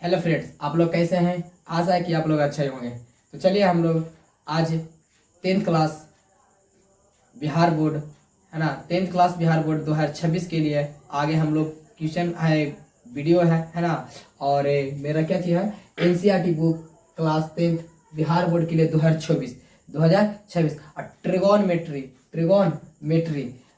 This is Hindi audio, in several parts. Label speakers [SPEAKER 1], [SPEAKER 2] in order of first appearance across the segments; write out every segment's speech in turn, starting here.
[SPEAKER 1] हेलो फ्रेंड्स, आप लोग कैसे हैं। आशा है कि आप लोग अच्छे होंगे। तो चलिए हम लोग आज 10th क्लास बिहार बोर्ड है ना, 10th क्लास बिहार बोर्ड 2026 के लिए आगे हम लोग क्वेश्चन है, वीडियो है ना। और मेरा क्या चीज़ है, NCERT book class 10th Bihar board के लिए 2026 और ट्रिगोनमेट्री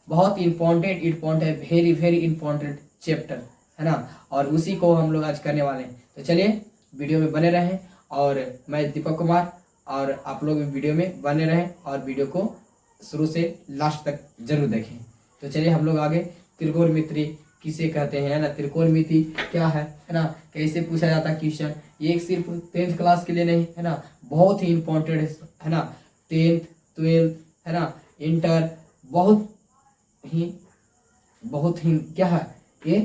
[SPEAKER 1] बहुत इंपॉर्टेंट है, वेरी वेरी इंपॉर्टेंट चैप्टर है ना। और उसी को हम लोग आज करने वाले हैं। तो चलिए वीडियो में बने रहें और मैं दीपक कुमार, और आप लोग भी वीडियो में बने रहें और वीडियो को शुरू से लास्ट तक जरूर देखें। तो चलिए हम लोग आगे त्रिकोणमिति किसे कहते हैं ना, त्रिकोणमिति क्या है ना, कैसे पूछा जाता है क्वेश्चन। ये सिर्फ 10th क्लास के लिए नहीं है ना, बहुत ही इंपॉर्टेंट है ना। 10th 12th है ना, इंटर बहुत ही क्या है, ये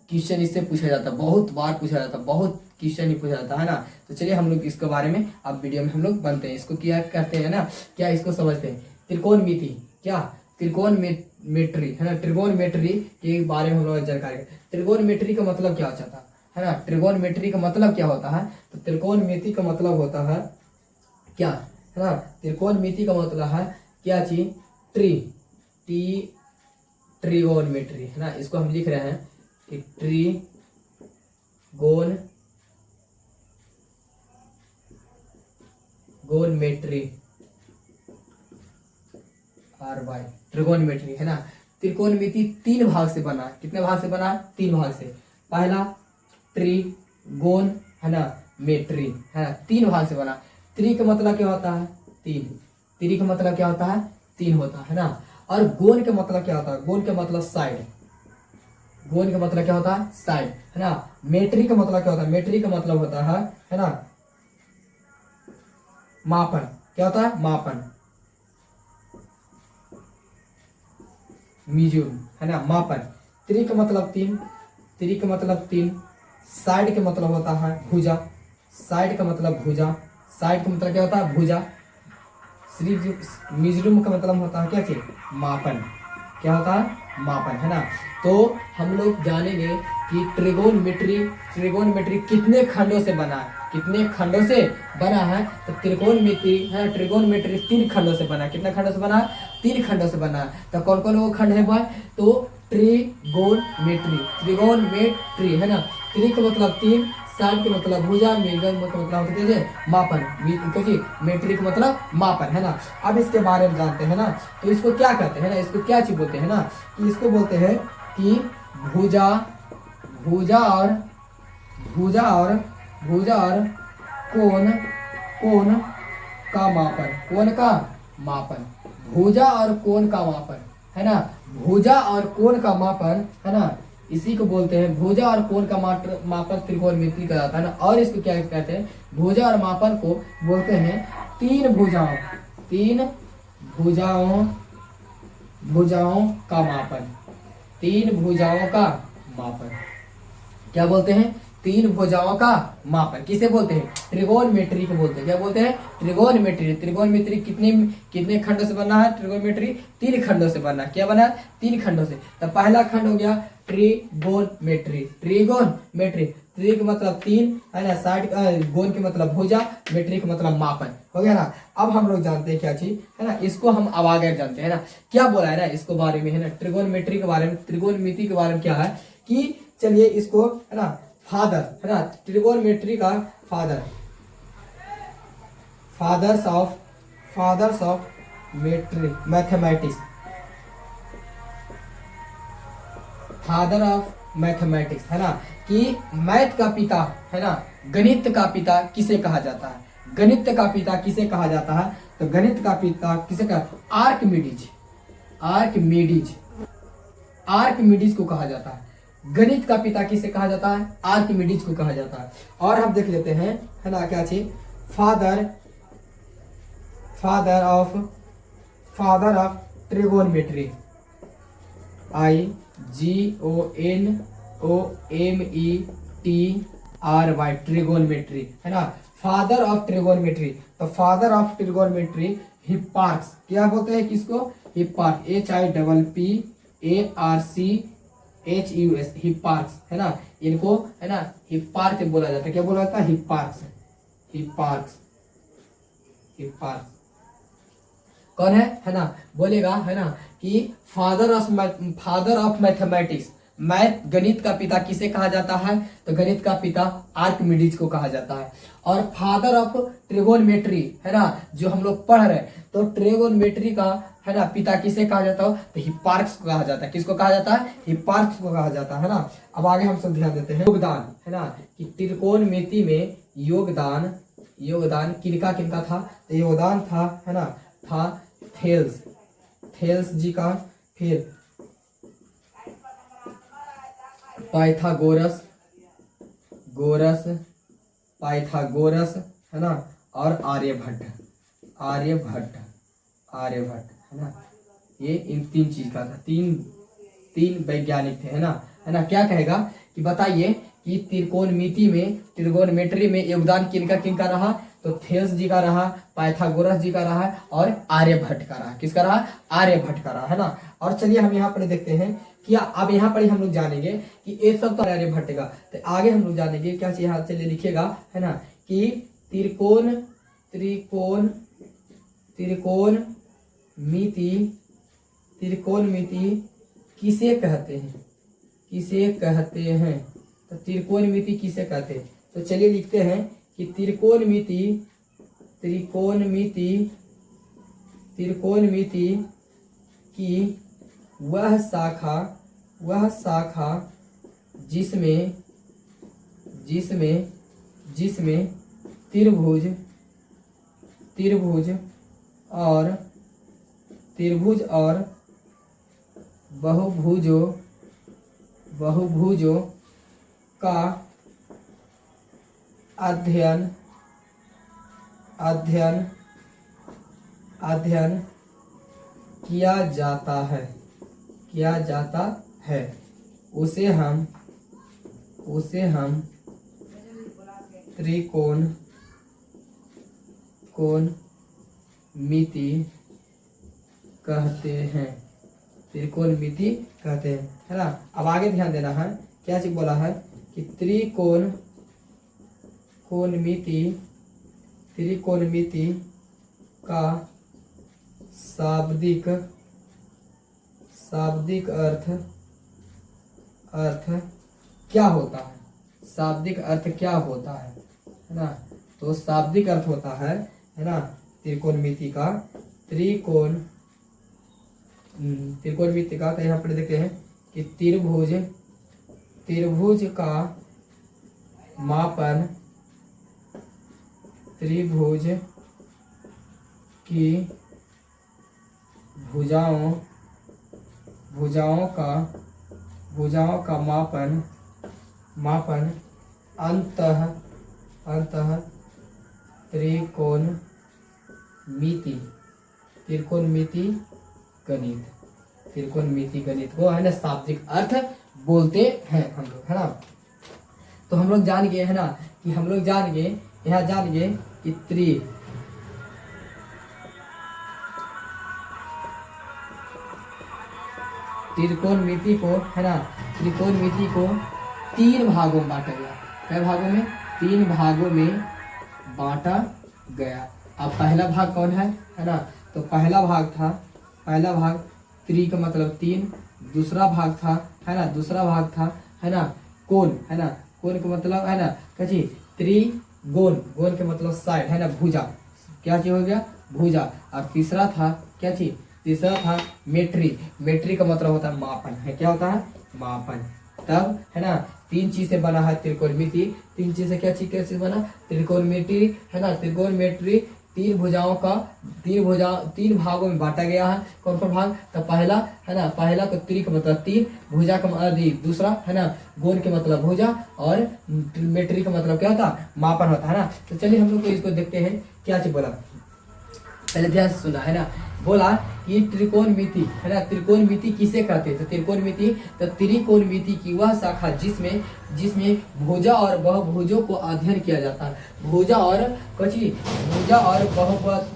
[SPEAKER 1] क्वेश्चन इससे पूछा जाता है, बहुत बार पूछा जाता है, बहुत क्वेश्चन ही पूछा जाता है ना। तो चलिए हम लोग इसके बारे में अब वीडियो में हम लोग बनते हैं। इसको क्या कहते हैं ना, क्या इसको समझते हैं। त्रिकोणमिति क्या, त्रिकोणमेट्री है ना, त्रिकोणमेट्री के बारे में हम लोग जानकारी। त्रिकोणमेट्री का मतलब क्या होता है ना, त्रिकोणमेट्री का मतलब क्या होता है। तो त्रिकोणमिति का मतलब होता है क्या है ना, त्रिकोणमिति का मतलब है क्या चीज, ट्रिगोनमेट्री है ना। इसको हम लिख रहे हैं कि ट्रिगोनमेट्री ट्रिगोनमेट्री है ना। त्रिकोणमिति 3 भाग से बना। कितने भाग से बना, 3 भाग से। पहला ट्रिगोन है ना, मेट्री है ना, 3 भाग से बना। त्रि का मतलब क्या होता है, 3। त्रि का मतलब क्या होता है, 3 होता है ना। और गोन का मतलब क्या होता है, गोन का मतलब साइड। गोन का मतलब क्या होता है, साइड है ना। मेट्री का मतलब क्या होता है, मेट्री का मतलब होता है ना, मापन। क्या होता है, मापन, मीजूर है ना, मापन। त्रि का मतलब 3, त्रि का मतलब 3। साइड का मतलब होता है भुजा, साइड का मतलब भुजा, साइड का मतलब क्या होता है, भुजा। मिजरूम का मतलब होता है क्या चीज, मापन। क्या होता है, मापन है ना। तो हम लोग जानेंगे कि ट्रिगोनमेट्री कितने खंडों से बना है, कितने खंडों से बना है। तो त्रिकोणमिति है, ट्रिगोनमेट्री 3 खंडों से बना है। कितने खंडों से बना है, 3 खंडों से बना है। तो कौन कौन वो खंड है भाई, तो ट्रिगोनमेट्री है ना। त्रि का मतलब 3, साइड के मतलब भुजा, मेजर का मतलब होता है मापन, मेट्री का मतलब मापन है ना। अब इसके बारे में जानते हैं ना। तो इसको क्या कहते हैं ना, इसको क्या चीज बोलते हैं ना, कि इसको बोलते हैं कि भुजा भुजा और भुजा और भुजा और कोण का मापन, कोण का मापन, भुजा और कोण का मापन है ना। भुजा और कोण का मापन है ना, इसी को बोलते हैं भुजा और कोण का मापन त्रिकोणमिति का जाता है ना। और इसको क्या कहते हैं, भुजा और मापन को बोलते हैं 3 भुजाओं का मापन, 3 भुजाओं का मापन। क्या बोलते हैं, 3 भुजाओं का मापन। किसे बोलते हैं, ट्रिगोनमेट्री को बोलते हैं। क्या बोलते हैं, ट्रिगोनमेट्री। ट्रिगोनमेट्री कितने कितने खंडों से बना है, ट्रिगोनमेट्री 3 खंडों से बना है। क्या बना है, 3 खंडों से। तो पहला खंड हो गया ट्रिगोनमेट्री। ट्रिगोनमेट्री, त्रि का मतलब 3 है ना, साइड गोन के मतलब भुजा, मेट्री का मतलब मापन हो गया ना। अब हम लोग जानते हैं क्या चीज है ना, इसको हम अब आगे जानते हैं ना, क्या बोला है ना इसको बारे में है ना, ट्रिगोनमेट्री के बारे में, त्रिकोणमिति के बारे में क्या है कि चलिए इसको है ना, फादर है ना, ट्रिगोनमेट्री का father, fathers of mathematics, father of mathematics है ना, कि मैथ का पिता है ना, गणित का पिता किसे कहा जाता है, गणित का पिता किसे कहा जाता है। तो गणित का पिता किसे कहा, आर्किमिडीज को कहा जाता है। गणित का पिता किसे कहा जाता है, आर्किमिडीज को कहा जाता है। और हम देख लेते हैं है ना, क्या चीज, father of trigonometry, IGONOMETRY, trigonometry है ना, फादर ऑफ ट्रिगोनमेट्री। तो फादर ऑफ ट्रिगोनमेट्री हिप्पार्क्स, क्या बोलते हैं किसको, हिप्पार्क, HIPPARCS HUS, हिप्पार्क्स, है ना, इनको है ना हिप्पार्क बोला जाता है। क्या बोला जाता है? हिप्पार्क्स, हिप्पार्क्स, हिप्पार्क्स। कौन है ना, बोलेगा है ना कि फादर ऑफ मैथमेटिक्स, मैथ गणित का पिता किसे कहा जाता है? तो गणित का पिता आर्किमिडीज को कहा जाता है। और फादर ऑफ ट्रिगोनोमेट्री, है ना, जो हम लोग पढ़ रहे हैं, तो ट्रिगोनोमेट्री का है ना पिता किसे कहा जाता है? तो हिप्पार्क्स को कहा जाता है। किसको कहा जाता है? हिप्पार्क्स को कहा जाता है ना। अब आगे हम सब ध्यान देते हैं योगदान, है ना, कि त्रिकोणमिति में योगदान, योगदान किनका किनका था? तो योगदान था, है ना, था थेल्स, थेल्स जी का, फिर पाइथागोरस, गोरस, पाइथागोरस, है ना, और आर्यभट्ट, आर्यभट्ट, आर्यभट्ट, है ना। ये इन तीन चीज का था, तीन वैज्ञानिक थे, है ना। क्या कहेगा कि बताइए कि त्रिकोणमिति में, त्रिकोणमेट्री में योगदान किनका किनका रहा? तो थेल्स जी का रहा, पाइथागोरस जी का रहा, और आर्यभट्ट का रहा। किसका रहा? आर्यभट्ट का रहा, है ना। और चलिए हम यहाँ पर देखते हैं कि अब यहाँ पर हम लोग जानेंगे कि ये सब तो आर्यभट्ट का, तो आगे हम लोग जानेंगे क्या चीज, यहाँ चलिए लिखिएगा, है ना, कि त्रिकोण, त्रिकोण, त्रिकोणमिति, त्रिकोणमिति किसे कहते हैं? किसे कहते हैं? तो त्रिकोणमिति किसे कहते हैं? तो चलिए लिखते हैं कि त्रिकोणमिति, त्रिकोणमिति, त्रिकोणमिति की वह शाखा, वह शाखा जिसमें, जिसमें, जिसमें त्रिभुज, त्रिभुज और, त्रिभुज और बहुभुजों, बहुभुजों का अध्ययन, अध्ययन, अध्ययन किया जाता है, किया जाता है, उसे हम, उसे हम त्रिकोण, कोणमिति कहते हैं, त्रिकोणमिति कहते हैं, है ना। अब आगे ध्यान देना है, क्या चीज बोला है कि त्रिकोण, कोणमिति, त्रिकोणमिति का शाब्दिक, शाब्दिक अर्थ, अर्थ क्या होता है? शाब्दिक अर्थ क्या होता है ना। तो शाब्दिक अर्थ होता है ना, त्रिकोणमिति का, त्रिकोण, त्रिकोणमिति का, तो यहाँ पर देखते हैं कि त्रिभुज, त्रिभुज का मापन, त्रिभुज की भुजाओं, भुजाओं का, भुजाओं का मापन, मापन अंतः, अंतः त्रिकोणमिति, त्रिकोणमिति गणित, त्रिकोणमिति गणित को है ना शाब्दिक अर्थ बोलते हैं हम लोग, है ना। तो हम लोग जान गए, है ना, कि हम लोग जान गए, यहाँ जान गए कि त्रिकोणमिति को, है ना, त्रिकोणमिति को तीन भागों में बांटा गया। कई भागों में? तीन भागों में बांटा गया। अब पहला भाग कौन है ना, तो पहला भाग था, पहला भाग त्रि का मतलब तीन, दूसरा भाग था, है ना, दूसरा भाग था, है ना, कोण, है ना, कोण का मतलब है ना कैसी त्रिगोण, गोण के मतलब साइड, है ना, भुजा, क्या चीज हो गया? भुजा। और तीसरा था क्या चीज? तीसरा था मेट्री, मेट्री का मतलब होता है मापन, है, क्या होता है? मापन। तब है ना तीन चीज से बना है त्रिकोणमिति, तीन चीज से क्या चीज कैसे बना? त्रिकोणमिति, है ना, त्रिकोणमिति तीन भुजाओं का, तीन भागों में बांटा गया है। कौन कौन भाग? तो पहला है ना, पहला तो त्रि का मतलब तीन, भुजा का मतलब दूसरा, है ना, गोल के मतलब भुजा, और मेट्री का मतलब क्या होता? मापन होता है ना। तो चलिए हम लोग को इसको देखते हैं क्या चीज बोला, पहले ध्यान से सुना, है ना। बोला कि त्रिकोणमिति है ना, त्रिकोणमिति किसे कहते हैं? तो त्रिकोणमिति, तो त्रिकोणमिति की वह शाखा जिसमें जिसमें भुजा और बहुभुजों को अध्ययन किया जाता है। भुजा और भुजा और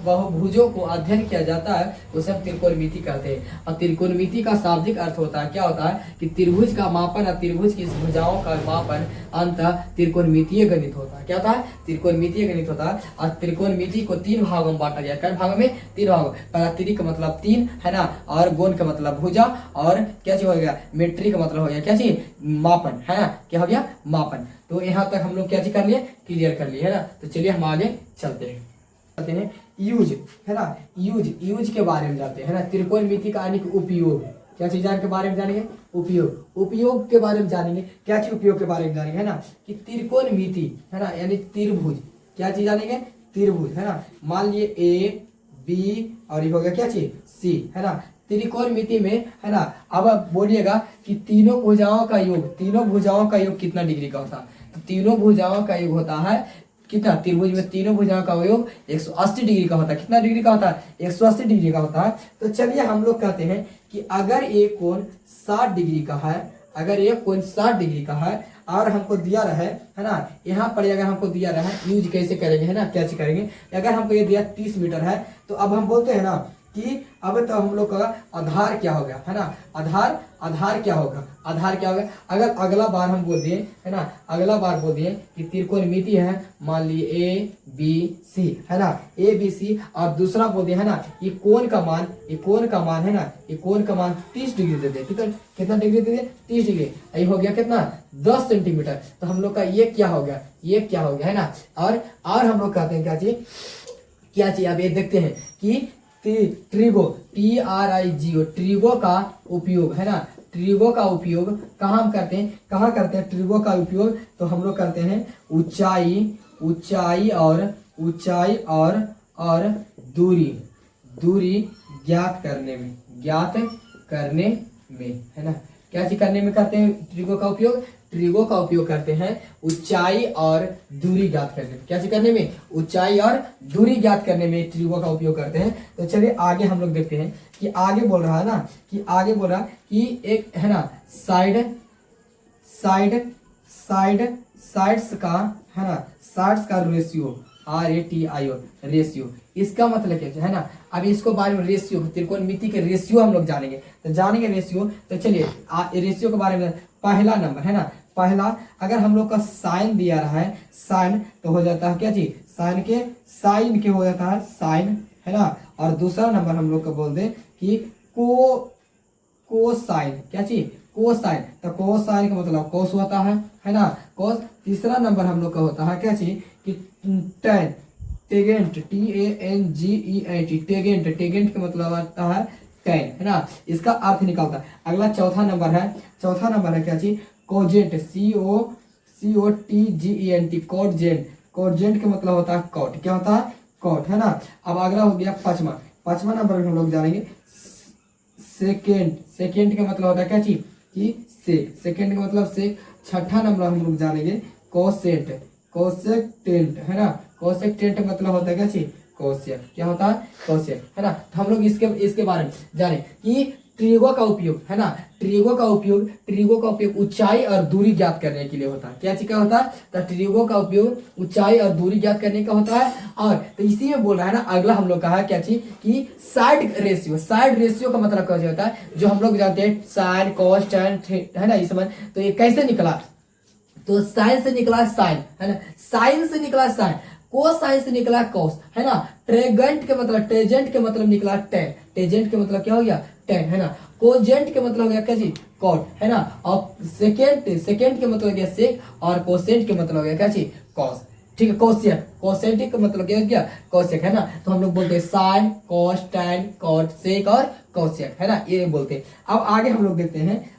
[SPEAKER 1] बहुभुजों को अध्ययन किया जाता है, उसे हम त्रिकोणमिति कहते हैं। और त्रिकोणमिति का शाब्दिक अर्थ होता है, क्या होता है कि त्रिभुज का मापन और त्रिभुज की भुजाओं का मापन अंततः त्रिकोणमितीय गणित होता है। क्या होता है? त्रिकोणमितीय गणित होता है। और त्रिकोणमिति को 3 भागों में बांटा गया। कई भागों में? 3 भागों। पहला त्रि का मतलब 3 है ना, और गोन का मतलब भुजा, और क्या चीज हो गया? मेट्री का मतलब हो गया क्या चीज? मापन, है ना, क्या हो गया? मापन। तो यहाँ तक हम लोग क्या चीज कर लिए? क्लियर कर लिए, है ना। तो चलिए हम आगे चलते हैं। यूज, है ना, यूज के बारे में जानते हैं, है ना। त्रिकोणमिति का यानी उपयोग, क्या चीज के बारे में जानेंगे? उपयोग के बारे में जानेंगे। क्या चीज उपयोग के बारे में जानेंगे, है ना, कि त्रिकोणमिति, है ना, यानी त्रिभुज, क्या चीज जानेंगे? त्रिभुज, है ना। मान लिए ए बी और ये हो गया क्या चीज? सी, है ना। त्रिकोणमिति में, है ना, अब आप बोलिएगा कि तीनों भुजाओं का योग कितना डिग्री का होता है? तो तीनों भुजाओं का योग होता है कितना? त्रिभुज में तीनों भुजाओं का योग 180 डिग्री का होता है। कितना डिग्री का होता है? 180 डिग्री का होता है। तो चलिए हम लोग कहते हैं कि अगर एक कोण 60 डिग्री का है, अगर एक कोण 60 डिग्री का है और हमको दिया रहे, है ना, यहाँ पर अगर हमको दिया रहे, यूज कैसे करेंगे, है ना, क्या चीज करेंगे? अगर हमको ये दिया 30 मीटर है, तो अब हम बोलते हैं ना कि अब तो हम लोग का आधार क्या होगा, है ना, आधार क्या होगा? अगर अगला बार हम बोल दिए, है ना, अगला बार बोल दिए कि त्रिकोणमिति है, मान लिए ए बी सी, है ना, ए बी सी, और दूसरा बोल दिया, है ना, ये कोण का मान है ना, ये कोण का मान 30 डिग्री दे दे। कितना डिग्री दे दे? 30 डिग्री। ये हो गया कितना? 10 सेंटीमीटर। तो हम लोग का ये क्या हो गया? है ना। और हम लोग कहते हैं क्या चीज? अब ये देखते हैं कि ट्रिगो, TRIGO, ट्रिगो का उपयोग, है ना, ट्रिगो का उपयोग कहाँ हम करते हैं? ट्रिगो का उपयोग तो हम लोग करते हैं ऊंचाई और दूरी ज्ञात करने में, है ना। क्या चीज करने में करते हैं ट्रिगो का उपयोग करते हैं ऊंचाई और दूरी ज्ञात करने में। क्या चीज करने में? ऊंचाई और दूरी ज्ञात करने में ट्रिगो का उपयोग करते हैं। तो चलिए आगे हम लोग देखते हैं कि आगे बोल रहा है कि एक, है ना, साइड्स का, है ना, साइड्स का रेशियो, RATIO, रेशियो, इसका मतलब क्या है ना। अब इसको बारे में रेशियो, त्रिकोणमिति के रेशियो हम लोग जानेंगे। तो जानेंगे रेशियो, तो चलिए रेशियो के बारे में। पहला नंबर, है ना, अगर हम लोग का साइन दिया रहा है, साइन, तो हो जाता है क्या चीज? साइन के हो जाता है साइन, है ना। और दूसरा नंबर हम लोग का बोल दें कि कोसाइन, क्या चीज? कोसाइन। तो कोसाइन का मतलब कोस होता है ना, कोस। तीसरा नंबर हम लोग का होता है क्या चीज? कि टेन, टेगेंट, टेगेंट, टेगेंट का मतलब आता है टेन, है ना, इसका अर्थ निकलता है। अगला चौथा नंबर है क्या चीज? कोजेंट, COTGENT, कोजेंट का मतलब होता है कॉट। क्या होता है? कॉट, है ना। अब अगला हो गया पांचवा नंबर हम लोग जानेंगे सेकेंड का मतलब होता है क्या चीज? कि सेक, सेकेंड का मतलब सेक। छठा नंबर हम लोग जानेंगे कोसेक्टेंट, है ना, कोसेक्टेंट मतलब होता है क्या चीज? कोसेक। क्या होता है? कोसेक, है ना। तो हम लोग इसके बारे में जाने कि ट्रिगो का उपयोग, है ना, ट्रिगो का उपयोग ऊंचाई और दूरी ज्ञात करने के लिए होता है। क्या चीज का होता है? तो ट्रिगो का उपयोग ऊंचाई और दूरी ज्ञात करने का होता है। और तो इसी में बोल रहा है ना, अगला हम लोग कहा क्या चीज? कि साइड रेशियो का मतलब क्या होता है? जो हम लोग जानते हैं साइन, कॉस, टैन, है ना, इस समय। तो ये कैसे निकला? तो साइन से निकला साइन, है ना, साइन से निकला साइन, कोसाइन से निकला कोस, है ना। टेजेंट के मतलब निकला टेन, टेजेंट के मतलब क्या हो गया? टेन, है ना। कोजेंट के मतलब हो गया क्या चीज? कॉट, है ना। और सेकेंड के मतलब हो गया सेक, और कोसेंट के मतलब हो गया क्या चीज? कॉस। ठीक है, कोसेंट का मतलब क्या हो गया? कोसेक, है ना। तो हम लोग बोलते हैं साइन, कॉस, टैन, कॉट, सेक और कोसेक, है ना, ये बोलते हैं। अब आगे हम लोग देखते हैं,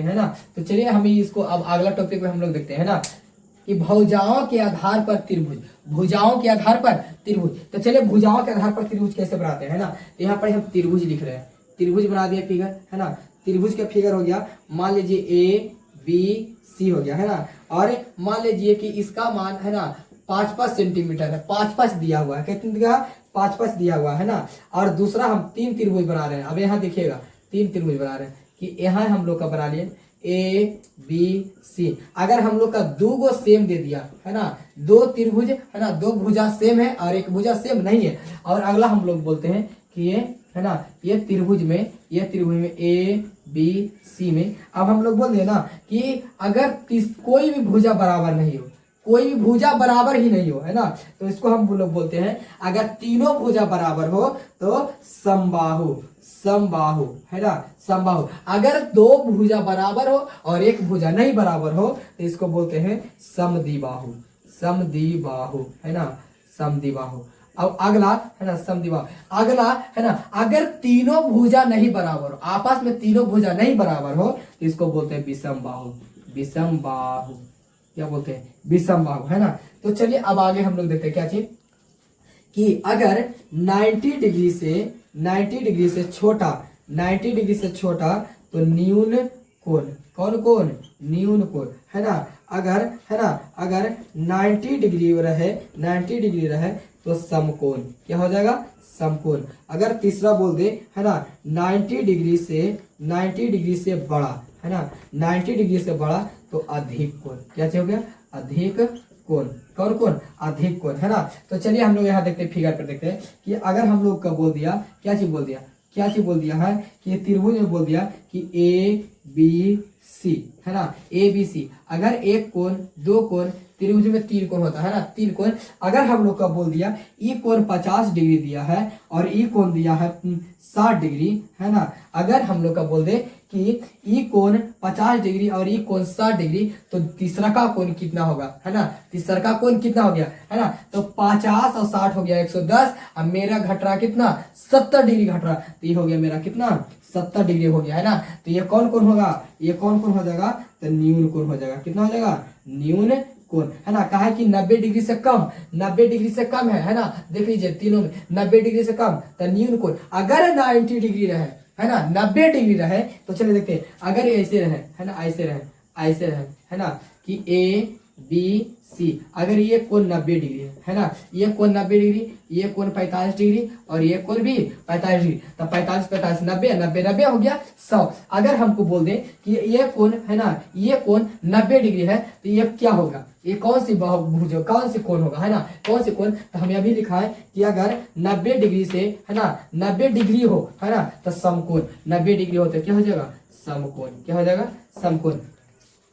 [SPEAKER 1] है ना। तो चलिए हम इसको अब अगला टॉपिक में हम लोग देखते हैं ना, कि भुजाओं के आधार पर त्रिभुज, तो चलिए भुजाओं के आधार पर त्रिभुज कैसे बनाते हैं ना। तो यहाँ पर हम त्रिभुज लिख रहे हैं, त्रिभुज बना दिया फिगर, है ना। त्रिभुज का फिगर हो गया, मान लीजिए ABC हो गया, है ना। और मान लीजिए कि इसका मान, है ना, 5-5 सेंटीमीटर है, 5-5 दिया हुआ है। कितना दिया? 5 5 दिया हुआ है ना, और दूसरा हम 3 त्रिभुज बना रहे हैं। अब यहाँ देखिएगा 3 त्रिभुज बना रहे हैं कि यहाँ हम लोग का बना लिए ए बी सी। अगर हम लोग का 2 गो सेम दे दिया है ना, 2 त्रिभुज है ना, 2 भुजा सेम है और एक भुजा सेम नहीं है, और अगला हम लोग बोलते हैं कि ये है ना, ये त्रिभुज में ए बी सी में, अब हम लोग बोल दें ना कि अगर कोई भी भुजा बराबर नहीं हो, कोई भी भुजा बराबर ही नहीं हो, है ना, तो इसको हम लोग बोलते हैं अगर तीनों भुजा बराबर हो तो समबाहु, समबाहु है ना, समबाहु। अगर 2 भुजा बराबर हो और एक भुजा नहीं बराबर हो तो इसको बोलते हैं समद्विबाहु, समद्विबाहु है ना, समद्विबाहु। अब अगला है ना समद्विबाहु, अगला है ना, अगर तीनों भुजा नहीं बराबर हो, आपस में तीनों भुजा नहीं बराबर हो तो इसको बोलते हैं विषमबाहु, विषमबाहु, क्या बोलते हैं, विषमबाहु है ना। तो चलिए अब आगे हम लोग देखते हैं क्या चीज, कि अगर 90 डिग्री से छोटा, 90 डिग्री से छोटा तो न्यून कोण, कौन कोण, न्यून कोण है ना। अगर है ना, अगर 90 डिग्री रहे, 90 डिग्री रहे तो समकोण, क्या हो जाएगा, समकोण। अगर तीसरा बोल दे है ना 90 डिग्री से बड़ा है ना, 90 डिग्री से बड़ा तो अधिक कोण, क्या हो गया, अधिक कोण, कौन कोण, अधिक कोण है ना। तो चलिए हम लोग यहाँ देखते हैं, फिगर पर देखते हैं कि अगर हम लोग का बोल दिया, क्या चीज बोल दिया, क्या चीज बोल दिया है कि त्रिभुज में बोल दिया कि ए बी सी है ना, ए बी सी। अगर एक कोण, 2 कोण, त्रिभुज में 3 कोण होता है ना, 3 कोण। अगर हम लोग का बोल दिया ई कोण 50 डिग्री दिया है और ई कोण दिया है 60 डिग्री है ना, अगर हम लोग का बोल दे कि ई कोण 50 डिग्री और ई कोण 60 डिग्री तो तीसरा का कोण कितना होगा, है ना, तीसरा का कोण कितना हो गया है ना, तो 50 और 60 हो गया 110। अब मेरा घट रहा कितना, 70 डिग्री घट रहा, तो ये हो गया मेरा कितना, 70 डिग्री हो गया है ना। तो ये कौन कोण होगा, ये कौन कोण हो जाएगा, तो न्यून कोण हो जाएगा, कितना हो जाएगा, न्यून कोण है ना। कहा है कि 90 डिग्री से कम, 90 डिग्री से कम है ना, देख लीजिए तीनों में 90 डिग्री से कम तो न्यून कोण। अगर 90 डिग्री रहे है ना, 90 डिग्री रहे तो चलिए देखते हैं, अगर ऐसे रहे है ना, ऐसे रहे, ऐसे रहे है ना कि ए बी सी, अगर ये कोण 90 डिग्री है ना, ये कोण 90 डिग्री, ये कोण 45 डिग्री और ये कोण भी 45 डिग्री, तो 45 45 90 90 90 हो गया 100। अगर हमको बोल दें कि ये कोण है ना, ये कोण 90 डिग्री है तो ये क्या होगा, ये कौन सी भुज, कौन सी कोण होगा है ना, कौन सी कोण। तो हम अभी लिखा है कि अगर 90 डिग्री से है ना, 90 डिग्री हो है ना तो समकोण, 90 डिग्री हो तो क्या हो जाएगा, समकोण, क्या हो जाएगा, समकोण।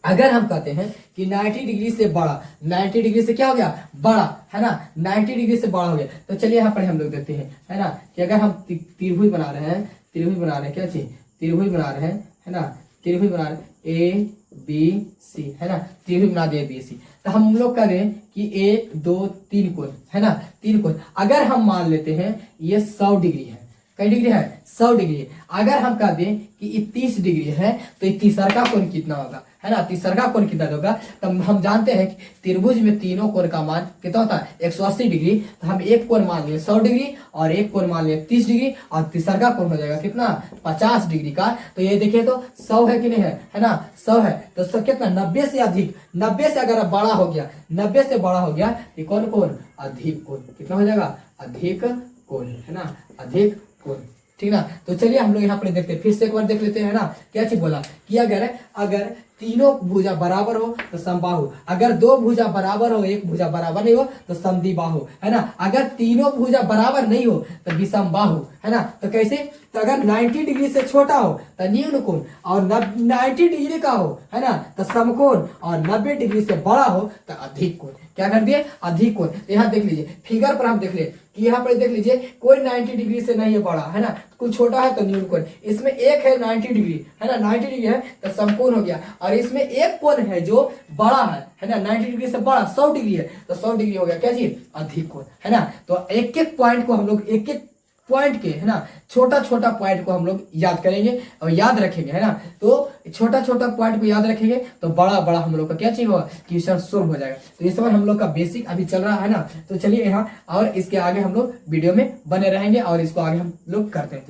[SPEAKER 1] अगर हम कहते हैं कि 90 डिग्री से बड़ा, 90 डिग्री से क्या हो गया, बड़ा है ना, 90 डिग्री से बड़ा हो गया, तो चलिए यहाँ पर हम लोग देखते हैं है ना कि अगर हम त्रिभुज बना रहे हैं, त्रिभुज बना रहे हैं, क्या चीज, त्रिभुज बना रहे हैं है ना, त्रिभुज बना रहे हैं ए बी सी है ना, त्रिभुज बना दिए बी सी। तो हम लोग करें कि 1 2 3 कोण है ना, 3 कोण। अगर हम मान लेते हैं ये 100 डिग्री है, कई डिग्री है, 100 डिग्री। अगर हम कह दें कि ये 30 डिग्री है तो ये तीसरा का कोण कितना होगा, है ना, तीसरा का कोण कितना होगा। तो हम जानते हैं कि त्रिभुज में तीनों कोण का मान कितना होता है, 180 डिग्री। तो हम एक कोण मान लिए 100 डिग्री और एक कोण मान लिए 30 डिग्री और तीसरा का कोण हो जाएगा कितना, 50 डिग्री का। तो ये देखिए तो 100 है कि नहीं है ना, 100 है तो 100 कितना, 90 से अधिक, 90 से अगर बड़ा हो गया, 90 से बड़ा हो गया ये कौन कोण, अधिक कोण, कितना हो जाएगा, अधिक कोण है ना, अधिक कोण, ठीक ना। तो चलिए हम लोग यहाँ पर देखते हैं, फिर से एक बार देख लेते हैं ना, क्या चीज बोला कि अगर तीनों भुजा बराबर हो तो समबाहु, अगर 2 भुजा बराबर हो, एक भुजा बराबर नहीं हो तो समद्विबाहु है ना, अगर तीनों भुजा बराबर नहीं हो तो विषमबाहु है ना। तो कैसे, तो अगर 90 डिग्री से छोटा हो तो न्यून कोण और 90 डिग्री का हो है ना तो समकोण और 90 डिग्री से बड़ा हो तो अधिक कोण, क्या कर दिए, अधिक कोण। तो यहाँ देख लीजिए फिगर पर हम देख ले कि यहाँ पर देख लीजिए कोई 90 डिग्री से नहीं है बड़ा है ना, कुछ छोटा है तो न्यून कोण। इसमें एक है 90 डिग्री है ना, 90 डिग्री है तो समकोण हो गया, और इसमें एक कोण है जो बड़ा है ना, 90 डिग्री से बड़ा 100 डिग्री है तो 100 डिग्री हो गया क्या चीज, अधिक कोण है ना। तो एक एक पॉइंट को हम लोग, एक एक पॉइंट के है ना, छोटा छोटा पॉइंट को हम लोग याद करेंगे और याद रखेंगे है ना। तो छोटा छोटा पॉइंट को याद रखेंगे तो बड़ा बड़ा हम लोग का क्या चाहिए होगा, क्वेश्चन सोल्व हो जाएगा। तो इस बार हम लोग का बेसिक अभी चल रहा है ना, तो चलिए यहाँ और इसके आगे हम लोग वीडियो में बने रहेंगे और इसको आगे हम लोग करते हैं।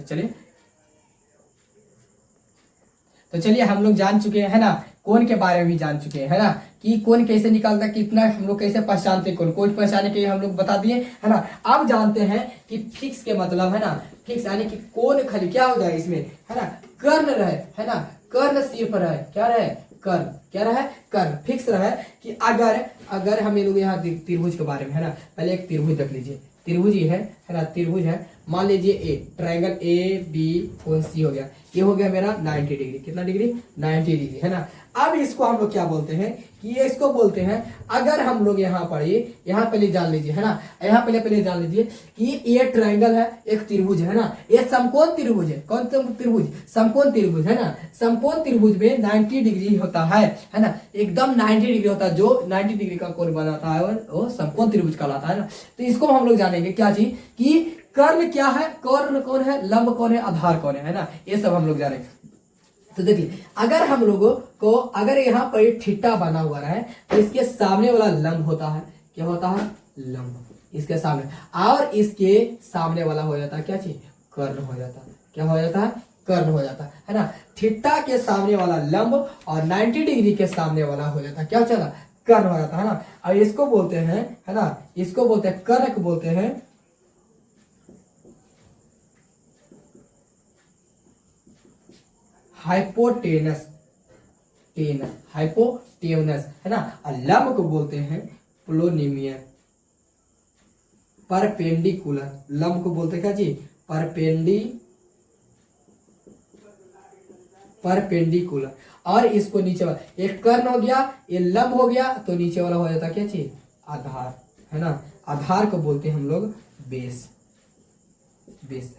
[SPEAKER 1] तो चलिए हम लोग जान चुके हैं है ना कोण के बारे में भी जान चुके हैं, है ना, कि कोण कैसे निकालता है, कितना हम लोग कैसे पहचानते कोण, कोण पहचानने के लिए हम लोग बता दिए, है ना। अब जानते हैं कि फिक्स के मतलब, है ना, फिक्स यानी कि कोण खाली क्या हो जाए इसमें, है ना, कर्ण रहे, है ना, कर्ण सिर पर रहे, क्या रहे, कर्ण, क्या रहे, कर्ण फिक्स रहे। कि अगर हम ये लोग यहाँ त्रिभुज के बारे में, है ना, पहले एक त्रिभुज देख लीजिए, त्रिभुज ये है ना, त्रिभुज है, मान लीजिए ए, ट्रायंगल ए बी कोण सी हो गया, ये हो गया मेरा 90 डिग्री, कितना डिग्री, 90 डिग्री, है ना। अब इसको हम लोग क्या बोलते हैं कि ये इसको बोलते हैं, अगर हम लोग यहाँ पर यहाँ पहले जान लीजिए, है ना, यहाँ पहले जान लीजिए कि ये ट्रायंगल है, एक त्रिभुज है ना, ये समकोण त्रिभुज है, कौन सा त्रिभुज, समकोण त्रिभुज, है ना। समकोण त्रिभुज में 90 डिग्री होता है ना, एकदम 90 डिग्री होता है, जो 90 डिग्री का कोण बनाता है वो समकोण त्रिभुज कहलाता है ना। तो इसको हम लोग जानेंगे क्या चीज कि कर्ण क्या है, कर्ण कौन है, लंब कौन है, आधार कौन है ना, ये सब हम लोग जानेंगे। तो देखिए, अगर हम लोगों को अगर यहाँ पर थीटा बना हुआ है तो इसके सामने वाला लंब होता है, क्या होता है, लंब, इसके सामने, और इसके सामने वाला हो जाता है क्या चीज, कर्ण हो जाता है, क्या हो जाता है, कर्ण हो जाता है ना। थीटा के सामने वाला लंब और 90 डिग्री के सामने वाला हो जाता है, क्या चला, कर्ण हो जाता है ना। और इसको बोलते हैं, है ना, इसको बोलते हैं, कर्ण को बोलते हैं हाइपोटेनस, हाइपोटेनस, है ना। और लंब को बोलते हैं प्लोनिमियन, परपेंडिकुलर, लंब को बोलते हैं क्या जी, परपेंडिकुलर। और इसको नीचे वाला एक कर्ण हो गया, ये लंब हो गया, तो नीचे वाला हो जाता क्या चीज, आधार, है ना। आधार को बोलते हैं हम लोग बेस,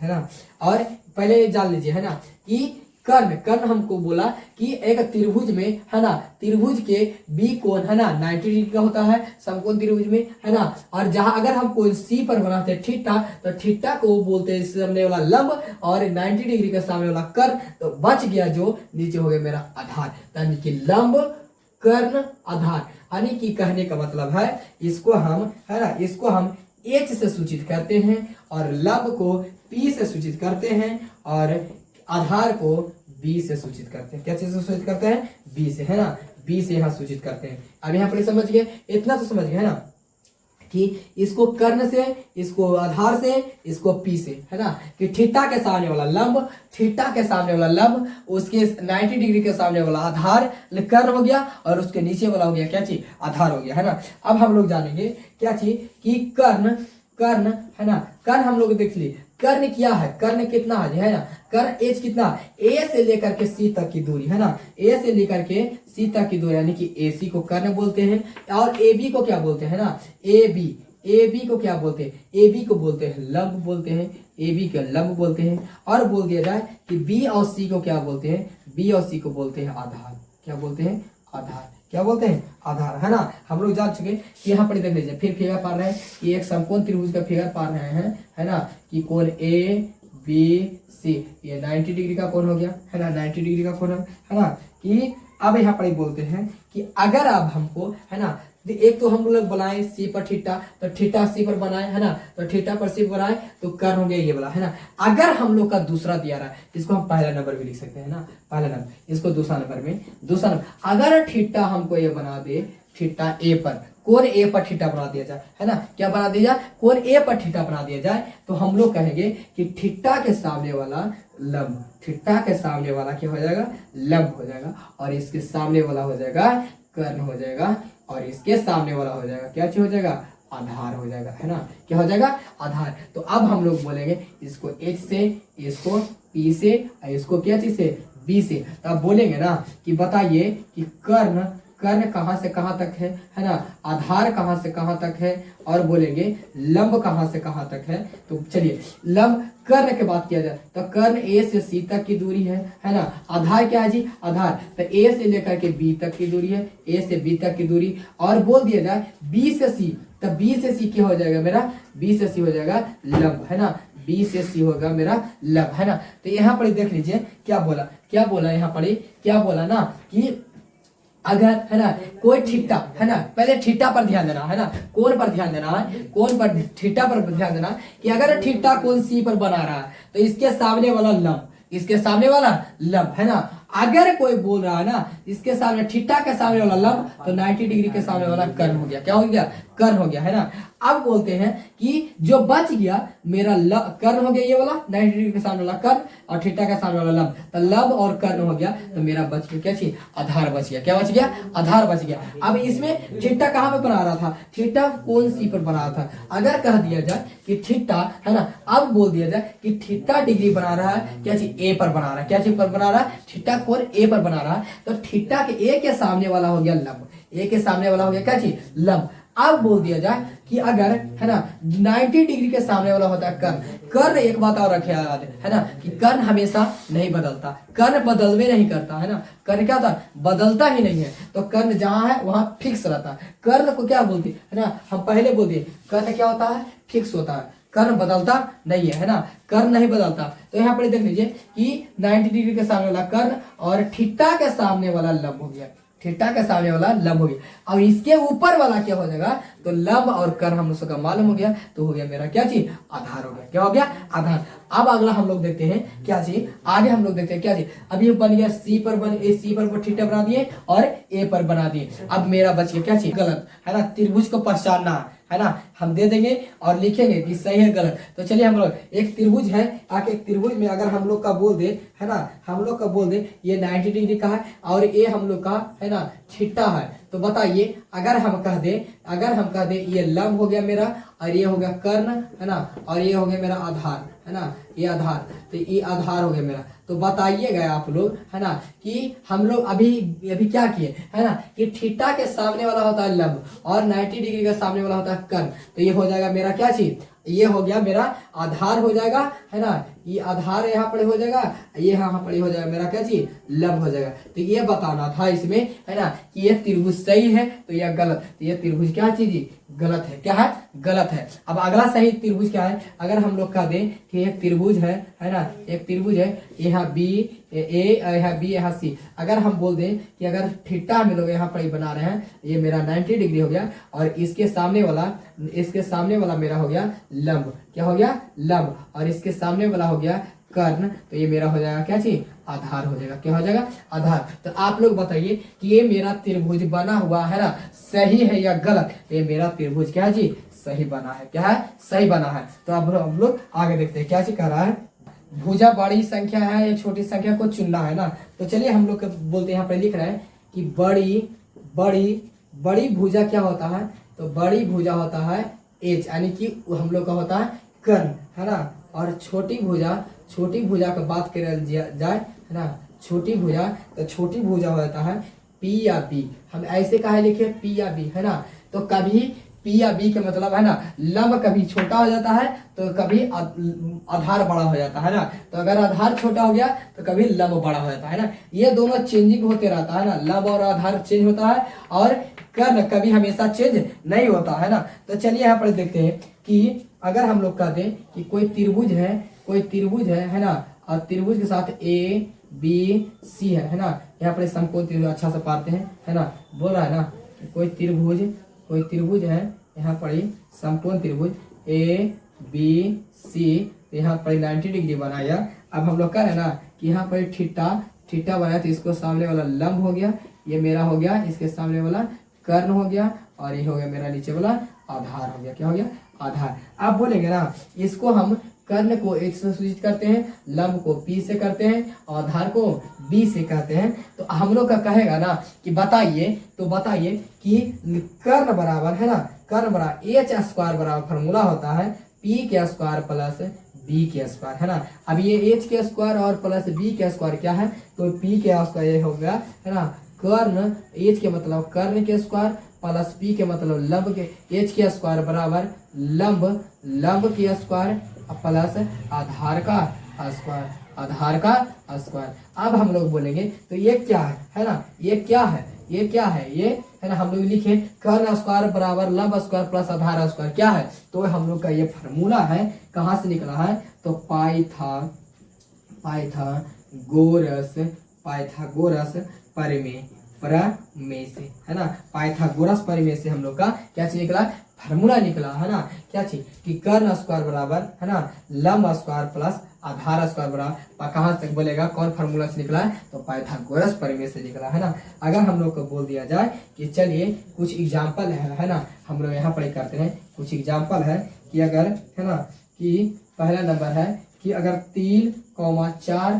[SPEAKER 1] है ना। और पहले जान लीजिए, है ना, कि कर्ण हमको बोला कि एक त्रिभुज में, है ना, त्रिभुज के बी कोण, है ना, 90 डिग्री का होता है समकोण त्रिभुज में, है ना। और जहां अगर हम कोण सी पर बनाते हैं थीटा, तो थीटा को बोलते हैं सामने वाला लंब और 90 डिग्री का सामने वाला कर्ण, तो बच गया जो नीचे हो गया मेरा आधार, यानी कि लंब कर्ण आधार। यानी कि कहने का मतलब है, इसको हम, है ना, इसको हम H से सूचित करते हैं और लंब को P से सूचित करते हैं और आधार को B से सूचित करते हैं, क्या चीज से सूचित करते हैं, B से, है ना, B से यहाँ सूचित करते हैं। अब यहाँ पर समझ गए, इतना तो समझ गए, है ना, कि इसको कर्ण से, इसको आधार से, इसको P से, है ना, कि थीटा के सामने वाला लंब, थीटा के सामने वाला लंब, उसके 90 डिग्री के सामने वाला आधार कर्ण हो गया और उसके नीचे वाला हो गया क्या चीज, आधार हो गया, है ना। अब हम लोग जानेंगे क्या चीज कि कर्ण, है ना, कर्ण हम लोग देख लिए, कर्ण क्या है, कर्ण कितना है ना, कर्ण एच कितना, ए से लेकर के सी तक की दूरी, है ना, ए से लेकर के सी तक की दूरी, यानी कि ए सी को कर्ण बोलते हैं। और ए बी को क्या बोलते हैं ना, ए बी को क्या बोलते हैं, ए बी को बोलते हैं लंब बोलते हैं, ए बी का लंब बोलते हैं। और बोल दिया जाए कि बी और सी को क्या बोलते हैं, बी और सी को बोलते हैं आधार, क्या बोलते हैं, आधार, क्या बोलते हैं, आधार, है ना। हम लोग जान चुके कि यहाँ पर देख लीजिए, फिर फिगर पा रहे हैं कि एक समकोण त्रिभुज का फिगर पा रहे हैं, है ना, कि कोण ए बी सी, ये 90 डिग्री का कोण हो गया, है ना, 90 डिग्री का कोण है ना। कि अब यहाँ पर बोलते हैं कि अगर अब हमको, है ना, एक तो हम लोग बनाए सी पर थीटा, तो थीटा सी पर बनाए, है ना, तो थीटा पर सी बनाए तो कर्ण हो गया ये वाला, है ना। अगर हम लोग का दूसरा दिया रहा है, इसको हम पहला नंबर भी लिख सकते हैं ना, पहला नंबर, इसको दूसरा नंबर, अगर थीटा हमको ये बना दे, थीटा ए पर, कोण ए पर थीटा बना दिया जाए, है ना, क्या बना दिया जाए, कोण ए पर थीटा बना दिया जाए, तो हम लोग कहेंगे कि थीटा के सामने वाला लंब, थीटा के सामने वाला क्या हो जाएगा, लंब हो जाएगा, और इसके सामने वाला हो जाएगा कर्ण हो जाएगा, और इसके सामने वाला हो जाएगा क्या चीज हो जाएगा, आधार हो जाएगा, है ना, क्या हो जाएगा, आधार। तो अब हम लोग बोलेंगे इसको H से, इसको P से, और इसको क्या चीज से, B से। तो अब बोलेंगे ना कि बताइए कि कर्ण कहाँ से कहाँ तक है ना, आधार कहाँ से कहाँ तक है, और बोलेंगे लंब कहाँ से कहाँ तक है। तो चलिए, लंब कर्ण के बात किया जाए तो कर्ण ए से सी तक की दूरी है ना। आधार क्या है जी, आधार तो ए से लेकर के बी तक की दूरी है, ए से बी तक की दूरी। और बोल दिया जाए बी से सी, तो बी से सी क्या हो जाएगा मेरा, बी से सी हो जाएगा लंब, है ना, बी से सी होगा मेरा लंब, है ना। तो यहाँ पर देख लीजिए क्या बोला यहाँ पर, क्या बोला ना कि अगर, है ना, कोई थीटा, है ना, पहले थीटा पर ध्यान देना, है ना, कोण पर ध्यान देना है, कोण पर, थीटा पर ध्यान देना कि अगर थीटा कोण सी पर बना रहा है तो इसके सामने वाला लंब, इसके सामने वाला लंब, है ना, अगर कोई बोल रहा है ना इसके सामने थीटा के सामने वाला लंब तो 90 डिग्री के सामने वाला कर्ण हो गया। क्या हो गया? कर्ण हो गया, है ना। अब बोलते हैं कि जो बच गया मेरा कर्ण हो गया ये वाला 90 डिग्री के सामने वाला कर्ण और थीटा के सामने वाला लंब, तो लंब और कर्ण हो गया तो मेरा बच गया क्या चीज? आधार बच गया। क्या बच गया? आधार बच गया। अब इसमें थीटा कहाँ पे बना रहा था? थीटा कोण सी पर बना रहा था। अगर कह दिया जाए कि थीटा, है ना, अब बोल दिया जाए कि थीटा डिग्री बना रहा है क्या चीज? ए पर बना रहा है। क्या चीज पर बना रहा है? थीटा कोण ए पर बना रहा है। तो थीटा के ए के सामने वाला हो गया लंब, ए के सामने वाला हो गया क्या चीज? लंब। अब बोल दिया जाए कि अगर, है ना, 90 डिग्री के सामने वाला होता है कर्ण। कर्ण एक बात और रखे याद, है ना, कि कर्ण हमेशा नहीं बदलता, कर्ण बदलवे नहीं करता, है ना। कर्ण क्या होता है? बदलता ही नहीं है। तो कर्ण जहां है वहां फिक्स रहता है। कर्ण को क्या बोलते है ना, हम पहले बोल दिए कर्ण क्या होता है? फिक्स होता है, कर्ण बदलता नहीं है ना, कर्ण नहीं बदलता। तो यहाँ पर देख लीजिए कि 90 डिग्री के सामने वाला कर्ण और थीटा के सामने वाला लंब हो गया, थीटा के सामने वाला लंब हो गया। अब इसके ऊपर वाला क्या हो जाएगा? तो लंब और कर्ण हम लोग का मालूम हो गया, तो हो गया मेरा क्या चीज? आधार हो गया। क्या हो गया? आधार। अब अगला हम लोग देखते हैं क्या चीज, आगे हम लोग देखते हैं क्या चीज। अभी बन गया सी पर थीटा बना दिए और ए पर बना दिए। अब मेरा बच गया क्या चीज? गलत, है ना। त्रिभुज को पहचानना है ना, हम दे देंगे और लिखेंगे कि सही है गलत। तो चलिए हम लोग एक त्रिभुज है, आके एक त्रिभुज में अगर हम लोग का बोल दे, है ना, हम लोग का बोल दे ये 90 डिग्री का है और ये हम लोग का, है ना, थीटा है, तो बताइए अगर हम कह दे ये लंब हो गया मेरा और ये हो गया कर्ण, है ना, और ये हो गया मेरा आधार, है ना, ये आधार, तो ये आधार हो गया मेरा। तो बताइएगा आप लोग, है ना, कि हम लोग अभी क्या किए, है ना, कि थीटा के सामने वाला होता है लंब और 90 डिग्री के सामने वाला होता है कर्ण। तो ये हो जाएगा मेरा क्या चीज? ये हो गया मेरा आधार हो जाएगा, है ना, ये आधार यहाँ पर हो जाएगा, ये यहाँ पर हो जाएगा मेरा क्या चीज? लंब हो जाएगा। तो ये बताना था इसमें, है ना, कि ये त्रिभुज सही है तो यह गलत, तो ये त्रिभुज क्या चीज? गलत है। क्या है? गलत है। अब अगला सही त्रिभुज क्या है? अगर हम लोग कह दें कि एक त्रिभुज है ना, एक त्रिभुज है, यहाँ बी ए, यहाँ बी, यहाँ सी। अगर हम बोल दें कि अगर थीटा हम लोग यहाँ पर बना रहे हैं, ये मेरा 90 डिग्री हो गया और इसके सामने वाला मेरा हो गया लंब। क्या हो गया? लंब। और इसके सामने वाला हो गया कर्ण, तो ये मेरा हो जाएगा क्या चीज? आधार हो जाएगा। क्या हो जाएगा? आधार। तो आप लोग बताइए कि ये मेरा त्रिभुज बना हुआ है ना, सही है या गलत? ये मेरा त्रिभुज क्या जी? सही बना है। क्या है? सही बना है। तो अब हम लोग आगे देखते हैं क्या चीज कह रहा है। भुजा बड़ी संख्या है या छोटी संख्या को चुनना है ना। तो चलिए हम लोग बोलते हैं, यहाँ पे लिख रहे हैं कि बड़ी भुजा क्या होता है? तो बड़ी भुजा होता है एच, यानी कि हम लोग का होता है कर्ण, है ना। और छोटी भुजा का बात कर जाए, है ना, छोटी भुजा, तो छोटी भुजा होता है पी या बी। हम ऐसे कहा लिखे पी या बी, है ना। तो कभी पी या बी के मतलब, है ना, लंब कभी छोटा हो जाता है तो कभी आधार बड़ा हो जाता है ना। तो अगर आधार छोटा हो गया तो कभी लंब बड़ा हो जाता है ना। ये दोनों चेंजिंग होते रहता है ना, लंब और आधार चेंज होता है और कर्ण कभी हमेशा चेंज नहीं होता है ना। तो चलिए यहाँ पर देखते हैं कि अगर हम लोग कहते हैं कि कोई त्रिभुज है ना, और त्रिभुज के साथ ए बी सी है ना। यहाँ पर समकोण त्रिभुज अच्छा से पाते हैं, है ना। बोल रहा है ना कि कोई त्रिभुज है, यहाँ पर समकोण त्रिभुज ए बी सी, यहाँ पर 90 डिग्री बनाया। अब हम लोग कह रहे हैं ना कि यहाँ पर थीटा बनाया, तो इसको सामने वाला लंब हो गया, ये मेरा हो गया, इसके सामने वाला कर्ण हो गया, और ये हो गया मेरा नीचे वाला आधार हो गया। क्या हो गया? आधार। आप बोलेंगे ना इसको हम कर्ण को एक से सूचित करते हैं, लंब को पी से करते हैं, आधार को बी से कहते हैं। तो हम लोग का कहेगा ना कि बताइए कि कर्ण बराबर, है ना, कर्ण बराबर एच स्क्वायर बराबर फॉर्मूला होता है पी के स्क्वायर प्लस बी के स्क्वायर, है ना। अब ये एच के स्क्वायर और प्लस बी के स्क्वायर क्या है? तो पी के स्क्वायर ये हो गया, है ना, कर्ण, एच के मतलब कर्ण के स्क्वायर प्लस पी के मतलब लंब के, एच के स्क्वायर बराबर लंब के स्क्वायर प्लस आधार का स्क्वायर। अब हम लोग बोलेंगे तो ये क्या है ना, ये क्या है, ये है ना। हम लोग लिखे कर्ण स्क्वायर बराबर लंब स्क्वायर प्लस आधार स्क्वायर क्या है? तो हम लोग का ये फार्मूला है, कहाँ से निकला है? तो पाइथागोरस प्रमेय से, है ना। पाइथागोरस प्रमेय से हम लोग का क्या चीज निकला? फार्मूला निकला, है ना। क्या चीज? कि कर्ण स्क्वायर बराबर, है ना, लंब स्क्वायर प्लस आधार स्क्वायर बराबर कहाँ से बोलेगा, कौन फार्मूला से निकला है, तो पाइथागोरस प्रमेय से निकला है ना। अगर हम लोग को बोल दिया जाए कि चलिए कुछ एग्जाम्पल है ना, हम लोग यहाँ पर करते हैं कुछ एग्जाम्पल है कि अगर है ना कि पहला नंबर है कि अगर 3, 4,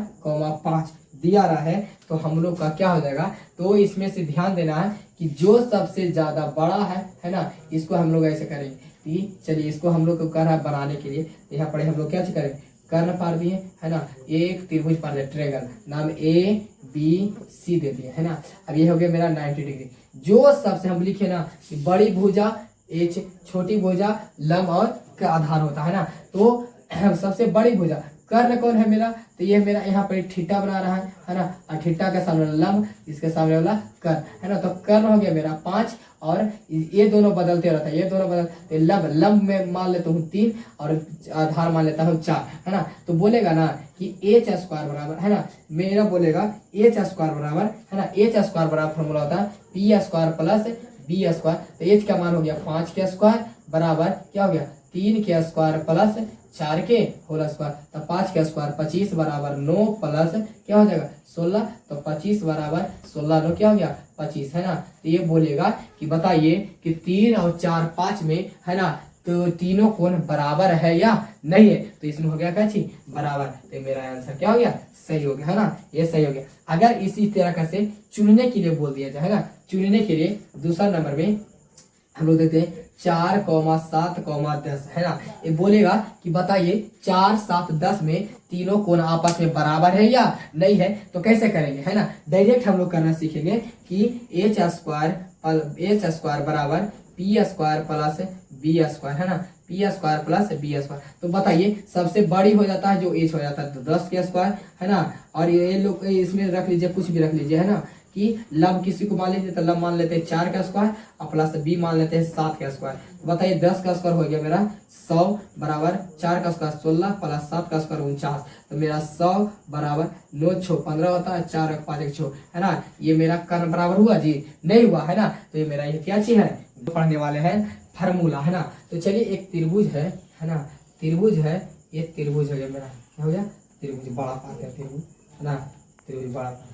[SPEAKER 1] 5 दिया रहा है तो हम लोग का क्या हो जाएगा, तो इसमें से ध्यान देना है कि जो सबसे ज्यादा बड़ा है ना, इसको हम लोग ऐसे करेंगे कि चलिए इसको हम लोग को कर रहा है बनाने के लिए, यहाँ पर हम लोग क्या करें, कर्ण पार दिए है ना, एक त्रिभुज पार दिया, ट्रायंगल नाम ABC दे दिए है ना। अब ये हो गया मेरा 90 डिग्री। जो सबसे हम लिखे ना कि बड़ी भुजा एच, छोटी भुजा लंब और का आधार होता है ना, तो सबसे बड़ी भुजा कर्ण कौन है मेरा, तो ये मेरा यहाँ पर थीटा बना रहा है ना, और थीटा के सामने वाला लंब, इसके सामने वाला कर्ण है ना, तो कर्ण हो गया मेरा 5 और ये दोनों बदलते रहता है, ये दोनों बदलते, लंब में मान लेता हूँ 3 और आधार मान लेता हूँ 4 है ना। तो बोलेगा ना कि एच स्क्वायर बराबर है ना, मेरा बोलेगा एच स्क्वायर बराबर है ना, एच स्क्वायर बराबर फॉर्मूला होता है P square plus B square. तो एच का मान हो गया 5 के स्क्वायर बराबर क्या हो गया 3 के स्क्वायर प्लस 4 के होल स्क्वायर, तो 5 के स्क्वायर 25 बराबर 9 प्लस क्या हो जाएगा 16, तो 25 बराबर 16 9 क्या हो गया 25 है ना। तो ये बोलेगा कि बताइए कि 3 और 4 5 में है ना, तो तीनों कोण बराबर है या नहीं है, तो इसमें हो गया क्या चीज बराबर, तो मेरा आंसर क्या हो गया सही हो गया है ना, ये सही हो गया। अगर इसी तरह से चुनने के लिए बोल दिया जाए है ना, चुनने के लिए दूसरा नंबर में हम लोग देखते हैं 4, 7, 10 है ना। ये बोलेगा कि बताइए 4, 7, 10 में तीनों कोण आपस में बराबर है या नहीं है, तो कैसे करेंगे है ना, डायरेक्ट हम लोग करना सीखेंगे कि एच स्क्वायर बराबर P square plus B square है ना, P square plus B square. तो बताइए सबसे बड़ी हो जाता है जो एच हो जाता है तो 10 के स्क्वायर है ना, और ये लोग इसमें रख लीजिए कुछ भी रख लीजिए है ना, कि लंब किसी को मान लीजिए तो लंब मान लेते हैं 4 का स्क्वायर और प्लस बी मान लेते हैं 7 का स्क्वायर। तो बताइए 10 का स्क्वायर हो गया मेरा 100 बराबर 4 का स्क्वायर 16 प्लस 7 का स्क्वायर 49, तो मेरा 100 बराबर 9 6 15 होता है, 4 और 5 6 है ना। ये मेरा कर्ण बराबर हुआ जी, नहीं हुआ है ना, तो ये मेरा ये क्या चीज है, पढ़ने वाले हैं फार्मूला है ना। तो चलिए एक त्रिभुज है ना, त्रिभुज है, ये त्रिभुज हो गया मेरा, क्या हो गया त्रिभुज, बड़ा पार्ट है त्रिभुज है ना, त्रिभुज बड़ा पार्ट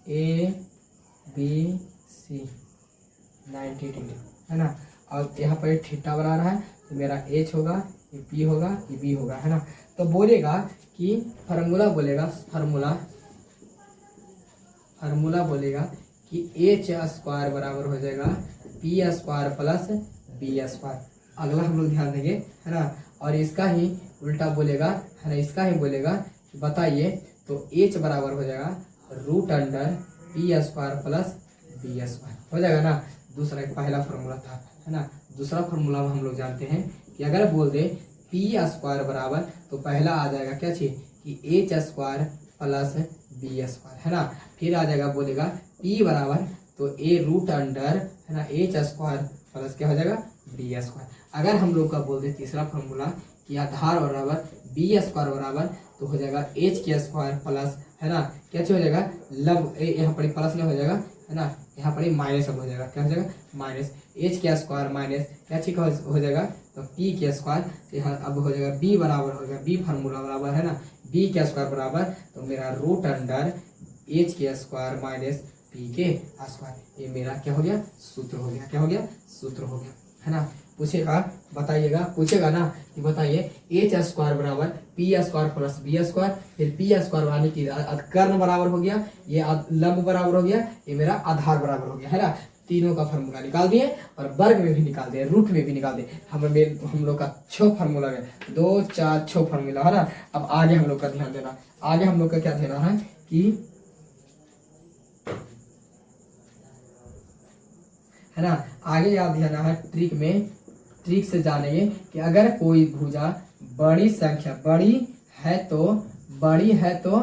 [SPEAKER 1] ABC 90 डिग्री है ना, और यहाँ पर थीटा बना रहा है तो मेरा एच होगा, ये पी होगा, ये बी होगा है ना। तो बोलेगा कि फार्मूला बोलेगा, फार्मूला बोलेगा कि एच स्क्वायर बराबर हो जाएगा P square plus B square. अगला हम लोग ध्यान देंगे है ना, और इसका ही उल्टा बोलेगा है ना, इसका ही बोलेगा कि बताइए तो एच बराबर हो जाएगा root under P square plus B square हो जाएगा ना। दूसरा एक पहला फार्मूला था है ना, दूसरा फार्मूला हम लोग जानते हैं कि अगर बोल दे पी स्क्वायर बराबर, तो पहला आ जाएगा क्या चीज कि H square plus B square है ना, फिर आ जाएगा बोलेगा पी बराबर तो ए रूट अंडर है ना एच स्क्वायर प्लस क्या हो जाएगा बी स्क्वायर। अगर हम लोग का बोल दे तीसरा फार्मूला कि आधार बराबर बी स्क्वायर बराबर, तो हो जाएगा एच के स्क्वायर प्लस है ना, क्या हो जाएगा लब यहाँ पर प्लस नहीं हो जाएगा है ना, यहाँ पर माइनस अब हो जाएगा, क्या हो जाएगा माइनस एच के स्क्वायर माइनस क्या चीज हो जाएगा तो पी के स्क्वायर, तो यहाँ अब हो जाएगा बी बराबर हो जाएगा, बी फार्मूला बराबर है ना बी के स्क्वायर बराबर, तो मेरा रूट अंडर एच के स्क्वायर माइनस पी के स्क्वायर, ये मेरा क्या हो गया सूत्र हो गया, क्या हो गया सूत्र हो गया है ना। पूछेगा बताइएगा, पूछेगा ना कि बताइए एच स्क्वायर बराबर P square plus B square, फिर पी स्क्वायर वाली की कर्ण बराबर हो गया, ये लंब बराबर हो गया, ये मेरा आधार बराबर हो गया है ना। तीनों का फार्मूला निकाल दिए और वर्ग में भी निकाल दिए, रूट में भी निकाल दिए। हम लोग का 6 फार्मूला है, 2 4 6 फार्मूला है ना। अब आगे हम लोग का ध्यान देना, आगे हम लोग का क्या देना है कि है ना, आगे याद देना है ट्रिक में, ट्रिक से जानेंगे कि अगर कोई भुजा बड़ी संख्या बड़ी है तो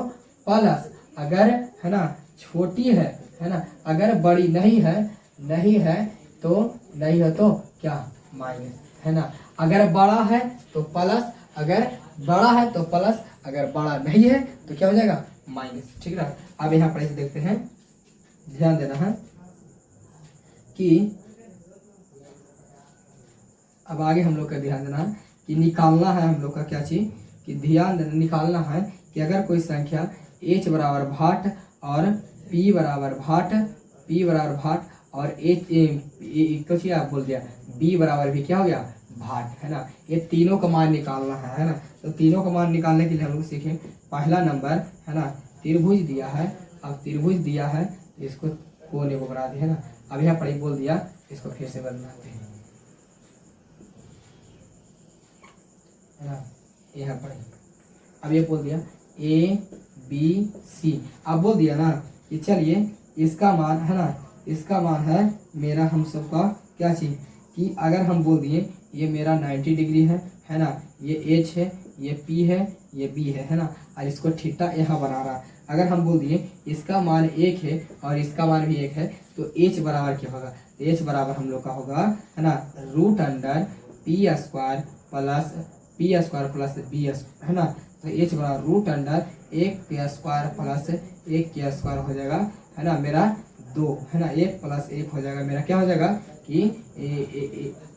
[SPEAKER 1] प्लस, अगर है ना छोटी है ना, अगर बड़ी नहीं है तो नहीं है तो क्या माइनस है ना। अगर बड़ा है तो प्लस, अगर बड़ा है तो प्लस, अगर बड़ा नहीं है तो क्या हो जाएगा माइनस, ठीक है। अब यहाँ पर इसे देखते हैं, ध्यान देना है कि अब आगे हम लोग का ध्यान देना है कि निकालना है हम लोग का क्या चीज कि ध्यान देना निकालना है कि अगर कोई संख्या h बराबर भाट और p बराबर भाट और कुछ आप बोल दिया b बराबर भी क्या हो गया भाट, है ना। ये तीनों का मान निकालना है ना। तो तीनों का मान निकालने के लिए हम लोग सीखें पहला नंबर, है ना, त्रिभुज दिया है। अब त्रिभुज दिया है तो इसको कोने को बना दिया, है ना। अब यहाँ पर ही बोल दिया, इसको फिर से बनाते हैं, है ना। यहाँ पर अब ये बोल दिया ए बी सी। अब बोल दिया ना कि चलिए इसका मान, है ना, इसका मान है मेरा हम सबका क्या चीज कि अगर हम बोल दिए ये मेरा 90 डिग्री है ना, ये एच है, ये पी है, ये बी है ना, और इसको थीटा यहाँ बना रहा। अगर हम बोल दिए इसका मान 1 है और इसका मान भी 1 है तो एच बराबर क्या होगा, तो एच बराबर हम लोग का होगा, है ना, root under P square plus B square, है ना। तो एच बराबर रूट अंडर 1 के स्क्वायर प्लस 1 के स्क्वायर हो जाएगा, है ना, मेरा 2, है ना, 1 प्लस 1 हो जाएगा मेरा क्या हो जाएगा कि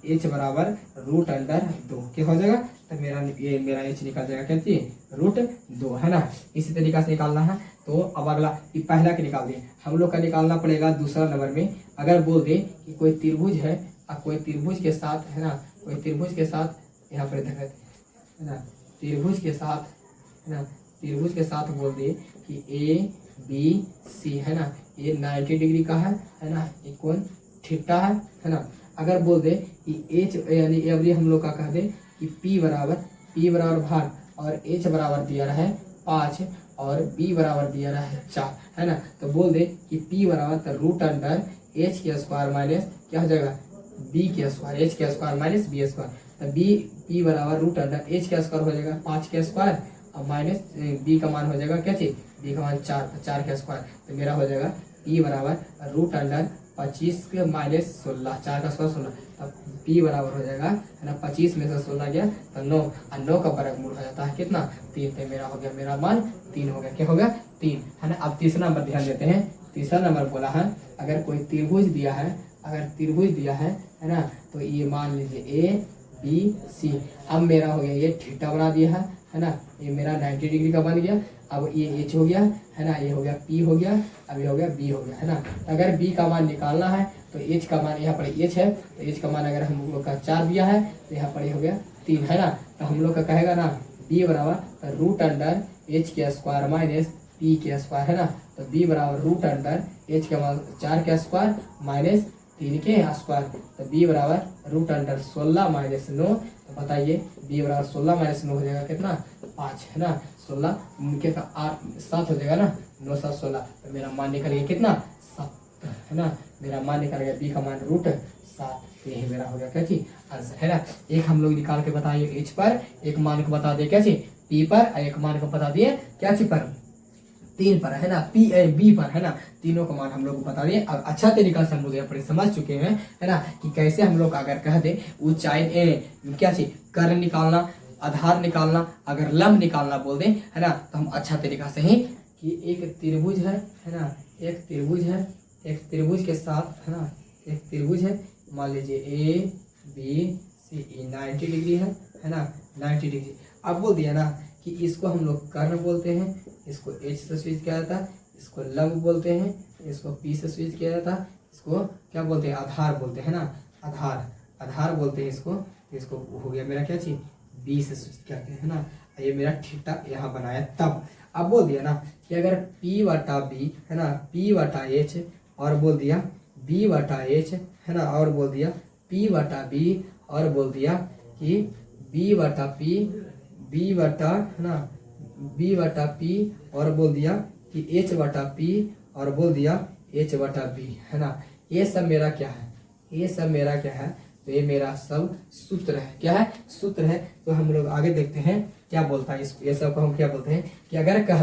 [SPEAKER 1] एच बराबर रूट अंडर 2 क्या हो जाएगा। तो मेरा एच निकल जाएगा क्या चीज रूट 2, है ना। इसी तरीका से निकालना है। तो अब अगला पहला के निकाल दिए, हम लोग का निकालना पड़ेगा दूसरा नंबर में। अगर बोल दे कि कोई त्रिभुज है और कोई त्रिभुज के साथ, है ना, कोई त्रिभुज के साथ यहाँ पर देखा, है ना, त्रिभुज के साथ, है ना, त्रिभुज के साथ बोल दे कि ए बी सी, है ना, ये 90 डिग्री का है ना, ये कोण थीटा है ना। अगर बोल दे कि एच यानी एवरी हम लोग का कह दे कि P बराबर भाग और H बराबर दिया रहा है 5 और B बराबर दिया रहा है 4, है ना। तो बोल दे कि P बराबर तो रूट अंडर H के स्क्वायर माइनस क्या हो जाएगा B के स्क्वायर, H के स्क्वायर माइनस B स्क्वायर। तो P बराबर रूट अंडर H के स्क्वायर हो जाएगा 5 के स्क्वायर और माइनस B का मान हो जाएगा क्या चीज B का मान 4 के स्क्वायर। तो मेरा हो जाएगा P बराबर रूट अंडर 25 के माइनस 16, 4 का स्क्वायर 16, तब P बराबर हो जाएगा, है ना, 25 में से 16 गया तो 9 और 9 का वर्गमूल हो जाता है कितना 3। तो मेरा हो गया, मेरा मान 3 हो गया, क्या हो गया 3, है ना। अब तीसरा नंबर ध्यान देते हैं। तीसरा नंबर बोला है अगर कोई त्रिभुज दिया है, अगर त्रिभुज दिया है ना, तो ये मान लीजिए ए बी सी। अब मेरा हो गया ये थीटा बना दिया है ना, ये मेरा 90 डिग्री का बन गया। अब ये एच हो गया, है ना, ये हो गया पी हो गया, अब ये हो गया बी हो गया, है ना। अगर बी का मान निकालना है तो एच का मान यहाँ पर एच है, तो एच का मान अगर हम लोग का 4 दिया है तो यहाँ पर ये हो गया 3, है ना। तो हम लोग का कहेगा ना बी बराबर रूट अंडर एच के स्क्वायर माइनस पी के स्क्वायर, है ना। तो बी बराबर रूट अंडर एच का मान 4 के स्क्वायर माइनस 3 के स्क्वायर। तो बी बराबर रूट अंडर 16 माइनस 9। तो बताइए बी बराबर 16 माइनस 9 हो जाएगा कितना 5, है ना। 16 कितना 8 7 हो जाएगा ना, 9 7 16। तो मेरा मान निकल गया कितना 7, है ना। मेरा मान निकल गया बी का मान रूट 7। यही मेरा हो गया क्या चीज आंसर, है ना। एक हम लोग निकाल के बताइए एच पर, एक मान को बता दिए क्या चीज पी पर, और एक मान को बता दिए क्या चीज पर 3 पर, है ना, बी पर, है ना। तीनों का मान हम लोग को बता दिए। अब अच्छा तरीका से हम लोग यहाँ पर समझ चुके हैं, है ना, कि कैसे हम लोग अगर कह दे ऊंचाई क्या चीज कर्ण निकालना, आधार निकालना, अगर लंब निकालना बोल दे, है ना, तो हम अच्छा तरीका से ही कि एक त्रिभुज है ना, एक त्रिभुज है, एक त्रिभुज के साथ, है ना, एक त्रिभुज है, मान लीजिए ए बी सी 90 डिग्री है ना, 90 डिग्री। अब बोल दिया ना कि इसको हम लोग कर्ण बोलते हैं, इसको एच से स्विच किया जाता है, इसको लंब बोलते हैं, इसको पी से स्विच किया जाता है, इसको क्या बोलते हैं आधार बोलते हैं ना, आधार बोलते हैं इसको हो गया मेरा क्या चीज बी से स्विच करते हैं ना। ये मेरा थीटा यहाँ बनाया तब। अब बोल दिया ना कि अगर P बटा बी, है ना, P बटा एच, और बोल दिया B बटा एच, है ना, और बोल दिया P बटा बी, और बोल दिया कि B बटा पी, B बटा, है ना, B बटा पी, और बोल दिया कि H बटा पी, और बोल दिया H बटा बी, है ना। ये सब मेरा क्या है, ये सब मेरा क्या है, तो ये मेरा सब सूत्र है, क्या है सूत्र है। तो हम लोग आगे देखते हैं क्या बोलता है इसको, ये सब को हम क्या बोलते हैं कि अगर कह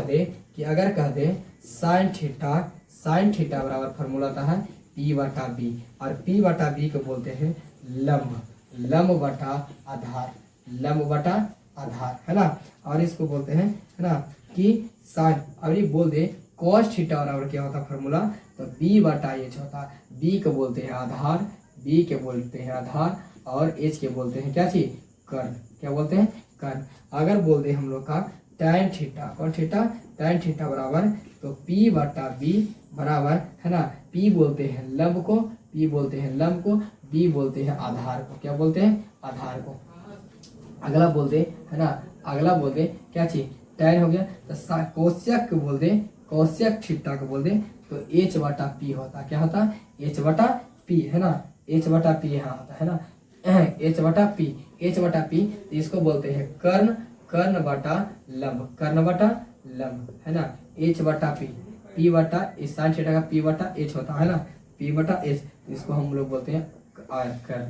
[SPEAKER 1] दे साइन थीटा बराबर फॉर्मूला आता है P बटा बी, और P बटा बी को बोलते हैं लंब बटा आधार, है ना। और इसको बोलते हैं, है ना, कि साइन, और ये बोल दे cos थीटा बराबर क्या होता है फॉर्मूला, तो B बटा एच होता है। B को बोलते हैं आधार, और एच के बोलते हैं क्या चीज, कर्ण। क्या बोलते हैं, कर्ण। अगर बोलते हैं हम लोग का tan थीटा, कौन थीटा, tan थीटा बराबर, तो P बटा B बराबर है ना, P बोलते हैं लंब को, P बोलते हैं लंब को, B बोलते हैं आधार को। क्या बोलते हैं, आधार को। अगला बोलते है ना, अगला बोलते क्या चीज, tan हो गया, तो कोशेक को बोलते, कोशेक थीटा को बोलते, तो H बटा P होता, क्या होता, H बटा P है ना, H बटा P यहाँ होता है ना, H बटा P, H बटा P, तो इसको बोलते हैं कर्ण, कर्ण बटा लंब, कर्ण बटा लंब है ना, H बटा P, P बटा इस साइन थीटा का P बटा H होता है ना, P बटा H, इसको हम लोग बोलते हैं कर्ण।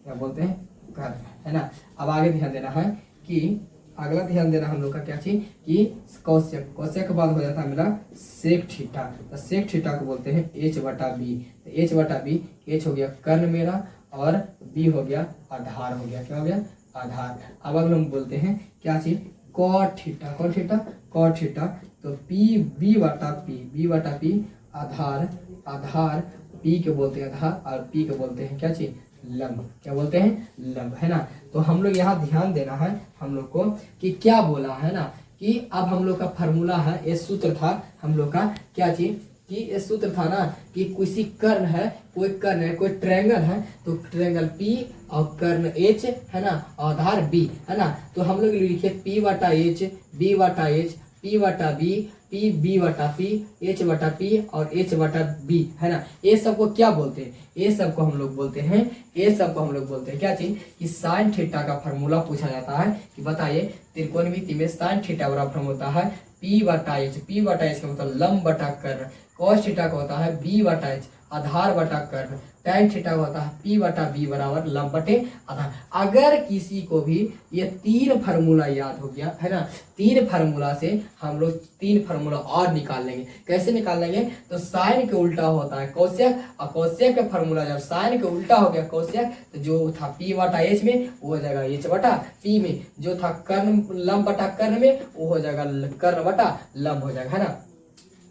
[SPEAKER 1] क्या बोलते हैं, कर्ण है ना। अब आगे ध्यान देना है कि अगला ध्यान देना हम लोग का क्या चीज, कि कोशेक, कोशेक के बाद हो जाता है मेरा सेक थीटा, तो सेक थीटा को बोलते हैं H बटा B, तो H बटा B, H हो गया कर्ण मेरा और B हो गया आधार हो गया, क्या हो गया, आधार। अब अगला हम बोलते हैं क्या चीज, कॉट थीटा, कौन थीटा, कॉट थीटा, तो B बटा P, B बटा P आधार, आधार P के बोलते हैं आधार और P के बोलते हैं क्या चीज, लंब। क्या बोलते हैं, लंब है ना। तो हम लोग यहाँ ध्यान देना है हम लोग को कि क्या बोला है ना, कि अब हम लोग का फार्मूला है, ये सूत्र था हम लोग का क्या चीज, कि ये सूत्र था ना कि किसी कर्ण है, कोई कर्ण है, कोई ट्रायंगल है, तो ट्रायंगल P और कर्ण H है ना, आधार B है ना, तो हम लोग लिखे P बटा H, B बटा H, P बटा B, P B बटा P, H बटा P और H बटा B है ना। ये सबको क्या बोलते हैं, ये सबको हम लोग बोलते हैं, ये सबको हम लोग बोलते हैं क्या चीज, कि साइन थीटा का फार्मूला पूछा जाता है कि बताइए त्रिकोणमिति में साइन थीटा बराबर होता है P बटा H, P बटा H का मतलब लंब बटा कर्ण, cos थीटा का होता है B बटा H आधार बटा कर्ण, tan थीटा का होता है P बटा B बराबर लंब बटे आधार। अगर किसी को भी ये तीन फार्मूला याद हो गया है ना, तीन फार्मूला से हम लोग तीन फार्मूला और निकाल लेंगे। कैसे निकाल लेंगे, तो साइन के उल्टा होता है कोशेक, और कोशेक का फार्मूला जब साइन के उल्टा हो गया कोशेक, तो जो था P बटा H में वो हो जाएगा H बटा P में, जो था कर्ण लंब बटा कर्ण में वो हो जाएगा कर्ण बटा लंब हो जाएगा है ना।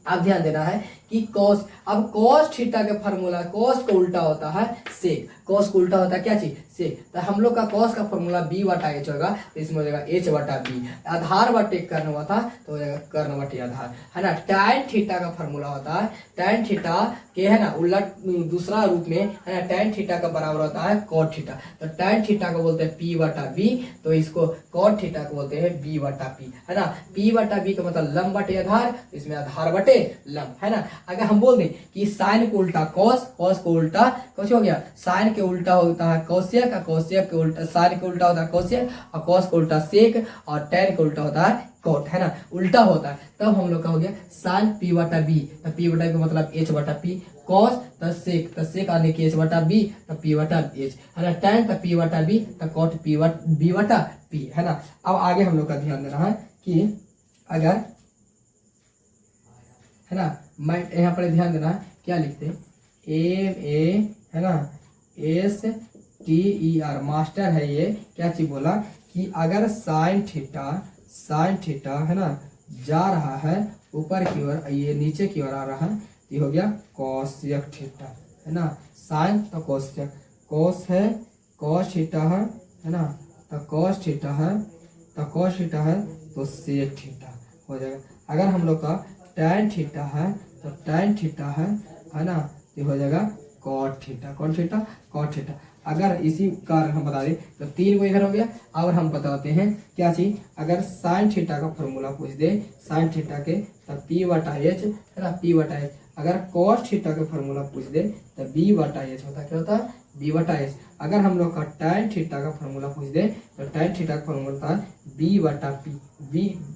[SPEAKER 1] अब ध्यान देना है कि cos, अब cos थीटा का फार्मूला, cos का उल्टा होता है sec, cos का उल्टा होता है क्या चीज, sec, तो हम लोग का cos का फार्मूला B बटा H होगा, तो इसमें हो जाएगा H बटा B, आधार बटे कर्ण हुआ था तो हो जाएगा कर्ण बटे आधार है ना। tan थीटा का फार्मूला होता है, tan थीटा के है ना उलट दूसरा रूप में है ना, tan थीटा का बराबर होता है cot थीटा, तो tan थीटा को बोलते हैं P बटा B, तो इसको cot थीटा को बोलते हैं B बटा P है ना। P बटा B का मतलब लंब बटे आधार, इसमें आधार बटे लंब है ना। अगर हम बोल दें कि साइन को उल्टा cos, cos को उल्टा कुछ हो गया, साइन के उल्टा होता है कोशेक, कोशेक के उल्टा साइन के उल्टा होता है कोशेक, और cos को उल्टा सेक, और tan के उल्टा होता है कोट है ना, उल्टा होता है। तब हम लोग का हो गया साइन P बटा B, तो P बटा B का मतलब H बटा P, cos तो सेक आने की H बटा B तो P बटा H है ना, tan तो P बटा B तो cot B बटा P है ना। अब आगे हम लोग का ध्यान देना है कि अगर है ना, मैं यहाँ पर ध्यान देना है क्या लिखते हैं, MA है ना STER मास्टर है, ये क्या चीज बोला कि अगर साइन थीटा है ना जा रहा है ऊपर की ओर, ये नीचे की ओर आ रहा है, तो ये हो गया कोसेक थीटा है ना, साइन तो कोसेक, कोस है कोस थीटा है ना, तो कोस थीटा है, तो कोस थीटा है तो सेक थीटा हो जाएगा। अगर हम लोग का tan थीटा है तो tan थीटा है ना, ये हो जाएगा cot थीटा, कौन थीटा, cot थीटा। अगर इसी कारण हम बता दें तो तीन को इधर हो गया। और हम बताते हैं क्या चीज, अगर साइन थीटा का फॉर्मूला पूछ दे साइन थीटा के, तो P बटा H है ना, P बटा H। अगर cos थीटा का फॉर्मूला पूछ दे तो B बटा H होता है, क्या होता है, B बटा H। अगर हम लोग का tan थीटा का फॉर्मूला पूछ दे तो tan थीटा का फॉर्मूला होता है B बटा P,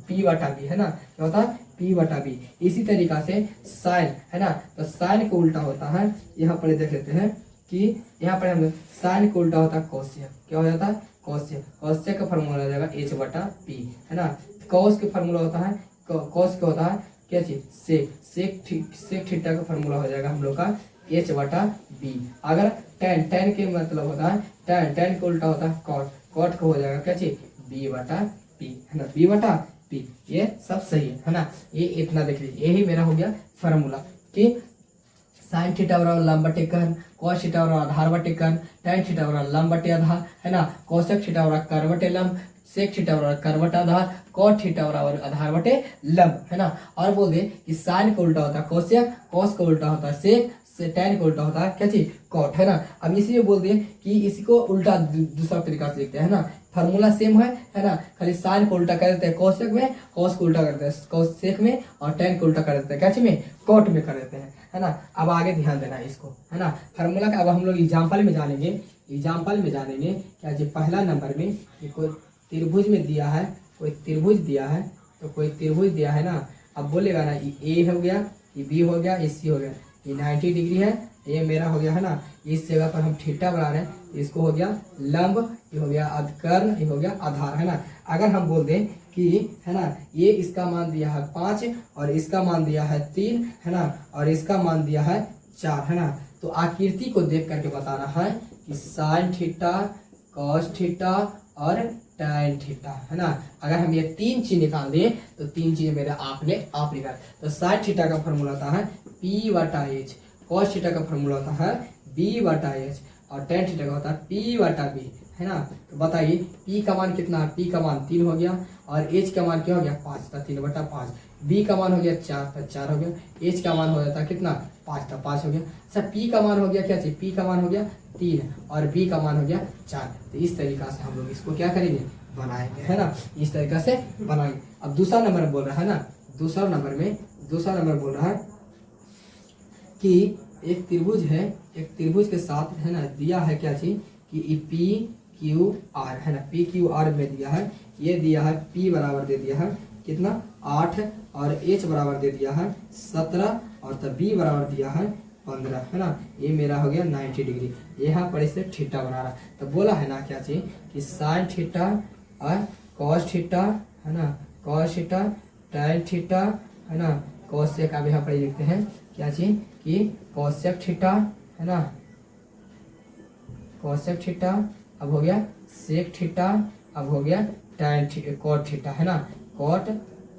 [SPEAKER 1] P बटा B है ना, क्या होता है P बटा B। इसी तरीका से साइन है ना, तो साइन को उल्टा होता है, यहाँ पर देख लेते हैं कि यहाँ पर हम साइन को उल्टा होता है कोसेक, क्या हो जाता है कोसेक, कोसेक का फॉर्मूला हो जाएगा H बटा P है ना। कॉस के फॉर्मूला होता है, कॉस का होता है क्या चीज, सेक थीटा का फॉर्मूला हो जाएगा हम लोग का H बटा B। अगर tan के मतलब होता है tan को उल्टा होता है कॉट का हो जाएगा क्या चीज B बटा P है ना, B बटा P। ये सब सही है ना, ये इतना देख लीजिए, यही मेरा हो गया फार्मूला कि साइन थीटा बराबर लंब बटे कर्ण, कॉस थीटा बराबर आधार बटे कर्ण, tan थीटा बराबर लंब बटे आधार, है ना, कोसेक थीटा बराबर कर्व बटे लंब, सेक थीटा बराबर कर्व बटे आधार, कॉट थीटा बराबर आधार बटे लंब, है ना। और बोल दे कि साइन को उल्टा होता है कोसेक, कॉस को उल्टा होता है सेक, tan को उल्टा होता है क्या चीज, कॉट, है ना। अब इसी में बोल दे कि इसको उल्टा दूसरा तरीका से लिखते हैं, है ना, फार्मूला सेम है ना, खाली साइन को उल्टा कर देते हैं कोसेक में, कॉस को उल्टा कर देते हैं कोसेक में, और tan को उल्टा कर देते हैं क्या चीज में, कॉट में कर देते हैं, है ना। अब आगे ध्यान देना है इसको, है ना, फार्मूला का अब हम लोग एग्जाम्पल में जानेंगे, क्या जी, पहला नंबर में ये कोई त्रिभुज में दिया है, कोई त्रिभुज दिया है, तो कोई त्रिभुज दिया है ना। अब बोलेगा ना ये ए हो गया, ये बी हो गया, ये सी हो गया, ये 90 डिग्री है, ये मेरा हो गया, है ना। इस जगह पर हम थीटा बना रहे हैं, इसको हो गया लंब, ये हो गया कर्ण, ये हो गया आधार, है ना। अगर हम बोल दें कि, है ना, ये इसका मान दिया है 5 और इसका मान दिया है 3, है ना, और इसका मान दिया है 4, है ना, तो आकृति को देख करके बताना है कि साइन थीटा, कॉस थीटा और tan थीटा, है ना। अगर हम ये 3 चीज निकाल दें तो 3 चीज मेरे आप निकाल, तो साइन थीटा का फॉर्मूला होता है P बटा H, कॉस थीटा का फॉर्मूला होता है B बटा H, और tan थीटा का होता है P बटा B, है ना। तो बताइए P का मान कितना है, P का मान 3 हो गया, और H का मान क्या हो गया 5, था 3 बटा 5, B का मान हो गया 4, था 4 हो गया, H का मान हो जाता कितना 5, था 5 हो गया। अच्छा P का मान हो गया क्या चाहिए, P का मान हो गया 3 और B का मान हो गया 4, तो इस तरीका से हम लोग इसको क्या करेंगे, बनाएंगे, है ना, इस तरीका से बनाएंगे। अब दूसरा नंबर बोल रहा है ना, दूसरा नंबर बोल रहा है कि एक त्रिभुज है, एक त्रिभुज के साथ, है ना, दिया है क्या चीज कि पी क्यू आर, है ना, पी क्यू आर में दिया है, ये दिया है P बराबर दे दिया है कितना 8, और H बराबर दे दिया है 17, और तब B बराबर दिया है 15, है ना। ये मेरा हो गया 90 डिग्री, यहाँ पर इसे थीटा बना रहा, तो बोला है ना क्या चीज कि साइन थीटा और कॉस थीटा, है ना, कॉस थीटा, tan थीटा, है ना, कोसेक, अब यहाँ पर लिखते हैं क्या चीज कि कोसेक थीटा, है ना, कोसेक थीटा, अब हो गया सेक थीटा, अब हो गया tan कॉट थीटा, है ना, कॉट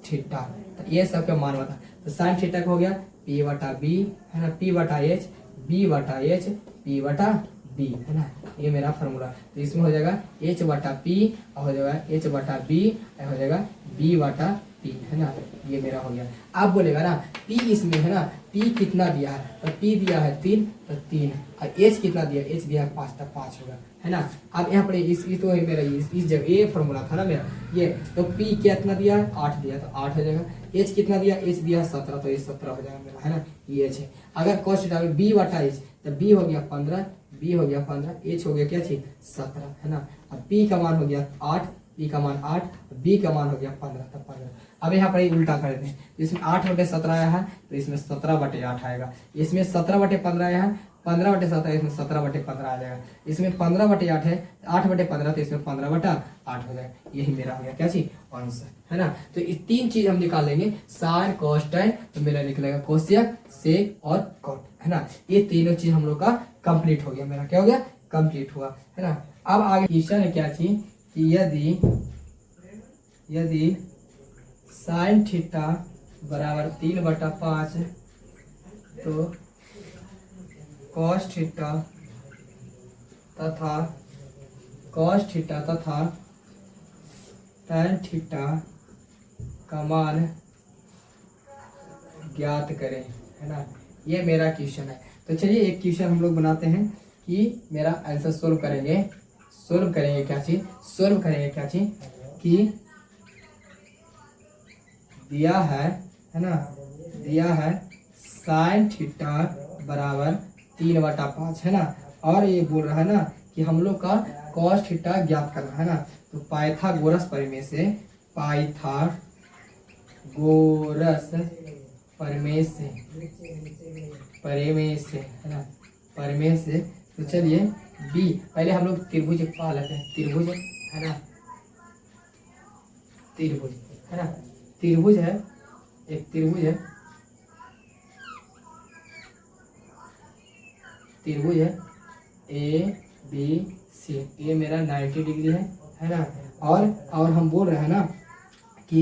[SPEAKER 1] थीटा, तो ये सब का मान बता। तो साइन थीटा का हो गया P बटा B, है ना, P बटा H, B बटा H, P बटा B, है ना, ये मेरा फॉर्मूला। तो इसमें हो जाएगा H बटा P, और हो जाएगा H बटा B, हो जाएगा B बटा P, है ना, ये मेरा हो गया। आप बोलेगा ना P इसमें, है ना, P कितना दिया है, तो P दिया है 3, तो 3, और H कितना दिया, H दिया है 5, तो 5 होगा, है ना। अब यहाँ पर इस तो है मेरा इस जगह ये फॉर्मूला था ना मेरा ये, तो P कितना दिया है 8 दिया, तो 8 हो जाएगा। H कितना दिया, H दिया 17, तो ये 17 हो जाएगा मेरा, है ना, ये H है। अगर कॉस थीटा में B बटा H, तो B हो गया 15, B हो गया 15, H हो गया क्या चीज 17, है ना। अब P का मान हो गया 8, P का मान 8, B का मान हो गया 15, तो 15। अब यहाँ पर उल्टा कर दें, तो इसमें 8 बटे 17 आया है, तो इसमें 17 बटे 8 आएगा, इसमें 17 बटे 15 आया है, 15 बटे 17, इसमें 17 बटे 15 आ जाएगा, इसमें 15 बटे 8 है, 8 बटे 15, तो इसमें 15 बटा 8 हो जाएगा। यही मेरा हो गया क्या चीज आंसर, है ना। तो ये 3 चीज हम निकाल लेंगे, साइन कॉस tan, तो मेरा निकलेगा कोसेक, सेक और कॉट, है ना। ये तीनों चीज हम लोग का कंप्लीट हो गया, मेरा क्या हो गया कंप्लीट हुआ, है ना। अब आगे क्वेश्चन है क्या चीज कि यदि साइन थीटा बराबर 3 बटा 5, तो कॉस थीटा तथा tan थीटा का मान ज्ञात करें, है ना। ये मेरा क्वेश्चन है। तो चलिए एक क्वेश्चन हम लोग बनाते हैं कि मेरा आंसर सोल्व करेंगे क्या चीज कि दिया है ना, दिया है साइन थीटा बराबर 3 बटा 5, है ना, और ये बोल रहा है ना कि हम लोग का कॉस थीटा ज्ञात करना है ना। तो पाइथागोरस प्रमेय से, है ना, प्रमेय से। तो चलिए बी, पहले हम लोग त्रिभुज पा लेते हैं, त्रिभुज, है ना, त्रिभुज है, एक त्रिभुज है ए बी सी, ये मेरा 90 डिग्री है ना। और हम बोल रहे हैं ना कि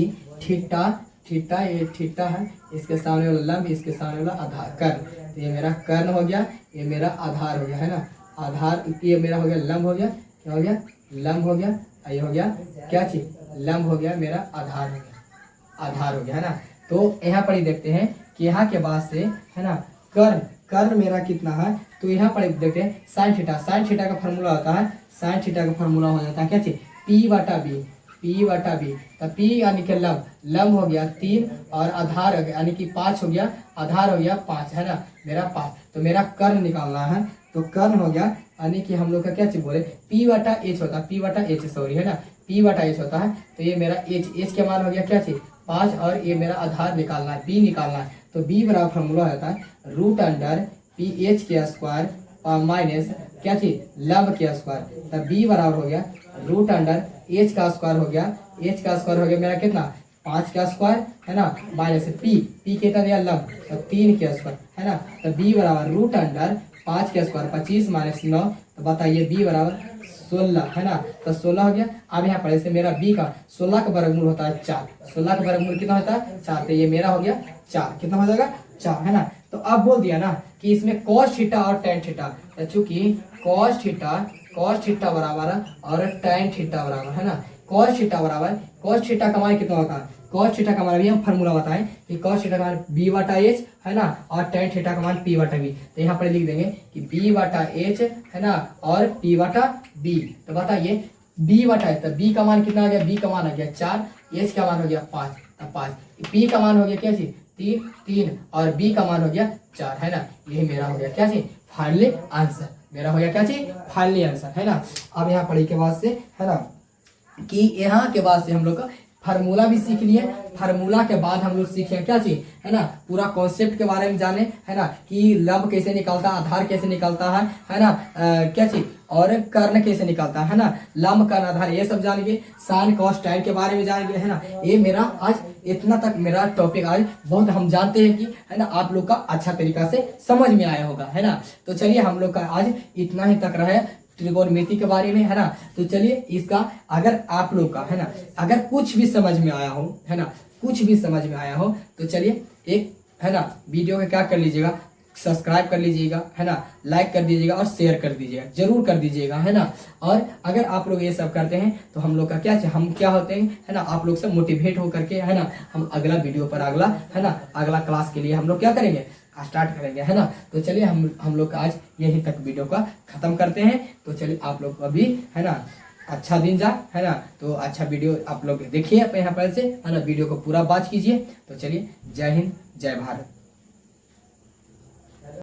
[SPEAKER 1] थीटा, ये थीटा है, इसके सामने वाला लंब, इसके सामने वाला आधार कर्ण। तो ये मेरा कर्ण हो गया, ये मेरा आधार हो गया, है ना। आधार ये मेरा हो गया लंब हो गया, क्या हो गया, लंब हो गया। ये हो गया क्या चीज, लंब हो गया, मेरा आधार हो गया, आधार हो गया, है ना। तो यहाँ पर ही देखते हैं कि यहाँ के बाद से, है ना, कर्ण, कर्ण मेरा कितना है, तो यहाँ पर देखते हैं साइन थीटा, साइन थीटा का फार्मूला होता है, साइन थीटा का फार्मूला हो जाता है क्या चीज, पी बटा बी, पी बटा बी। तो पी यानी कि लंब, लंब हो गया 3 और आधार हो गया यानी कि 5 हो गया, आधार हो गया 5, है ना, मेरा 5। तो मेरा कर्ण निकालना है, तो कर्ण हो गया यानी कि हम लोग का क्या चीज बोले, पी बटा एच होता है, पी बटा एच सॉरी, है ना, पी बटा एच होता है। तो ये मेरा एच, एच के मान हो गया क्या चीज 5, और ये मेरा आधार निकालना है, बी निकालना है। तो बी बराबर फॉर्मूला होता है रूट अंडर पी एच के स्क्वायर माइनस क्या चीज लंब के स्क्वायर। तब बी बराबर हो गया रूट अंडर एच का स्क्वायर हो गया, एच का स्क्वायर हो गया मेरा कितना 5 का स्क्वायर, है ना, माइनस पी, पी कितना दिया लंब, तो 3 के स्क्वायर, है ना। तो बी बराबर रूट अंडर 5 के स्क्वायर 25 माइनस 9, तो बताइए बी बराबर 16, है ना। तो 16 हो गया। अब यहाँ पर ऐसे मेरा बी का 16 का वर्गमूल होता है 4, 16 का वर्गमूल कितना होता है 4, तो ये मेरा हो गया 4, कितना हो जाएगा 4, है ना। तो अब बोल दिया ना कि इसमें cos थीटा और tan थीटा, तो चूंकि cos थीटा बराबर और tan थीटा बराबर, है ना, cos थीटा बराबर, cos थीटा का मान कितना होता है, cos थीटा का मान भी हम फार्मूला बताएं कि cos थीटा का मान b बटा एच, है ना, और tan थीटा का मान p बटा b। तो यहाँ पर लिख देंगे कि b बटा एच, है ना, और p बटा b। तो बताइए b बटा एच, तो b का मान कितना आ गया, b का मान आ गया 4, h का मान हो गया 5, तो 5, p का मान हो गया क्या चीज 3 और b का मान हो गया 4, है ना। यही मेरा हो गया क्या चीज फाइनली आंसर, मेरा हो गया क्या चीज फाइनली आंसर, है ना। अब यहाँ पढ़ी के बाद से, है ना, कि यहाँ के बाद से हम लोग का फार्मूला भी सीख लिए, फार्मूला के बाद हम लोग सीखे क्या चीज, है ना, पूरा कॉन्सेप्ट के बारे में जाने, है ना, कि लंब कैसे निकलता है, आधार कैसे निकलता है ना, क्या चीज, और कर्ण कैसे निकलता है ना, लंब कर्ण आधार ये सब जानेंगे, साइन कॉस tan के बारे में जानेंगे, है ना। ये मेरा आज इतना तक मेरा टॉपिक आज बहुत हम जानते हैं कि, है ना, आप लोग का अच्छा तरीका से समझ में आया होगा, है ना। तो चलिए हम लोग का आज इतना ही तक रहे त्रिकोणमिति के बारे में, है ना। तो चलिए इसका अगर आप लोग का, है ना, अगर कुछ भी समझ में आया हो, है ना, कुछ भी समझ में आया हो, तो चलिए एक, है ना, वीडियो को क्या कर लीजिएगा, सब्सक्राइब कर लीजिएगा, है ना, लाइक कर दीजिएगा और शेयर कर दीजिएगा, जरूर कर दीजिएगा, है ना। और अगर आप लोग ये सब करते हैं तो हम लोग का क्या, हम क्या होते हैं, है ना, आप लोग से मोटिवेट होकर के, है ना, हम अगला वीडियो पर अगला, है ना, अगला क्लास के लिए हम लोग क्या करेंगे, स्टार्ट करेंगे, है ना। तो चलिए हम लोग आज यहीं तक वीडियो का खत्म करते हैं। तो चलिए आप लोग अभी, है ना, अच्छा दिन जा, है ना। तो अच्छा वीडियो आप लोग देखिए अपने यहाँ पर से, है ना, वीडियो को पूरा वॉच कीजिए। तो चलिए जय हिंद जय भारत।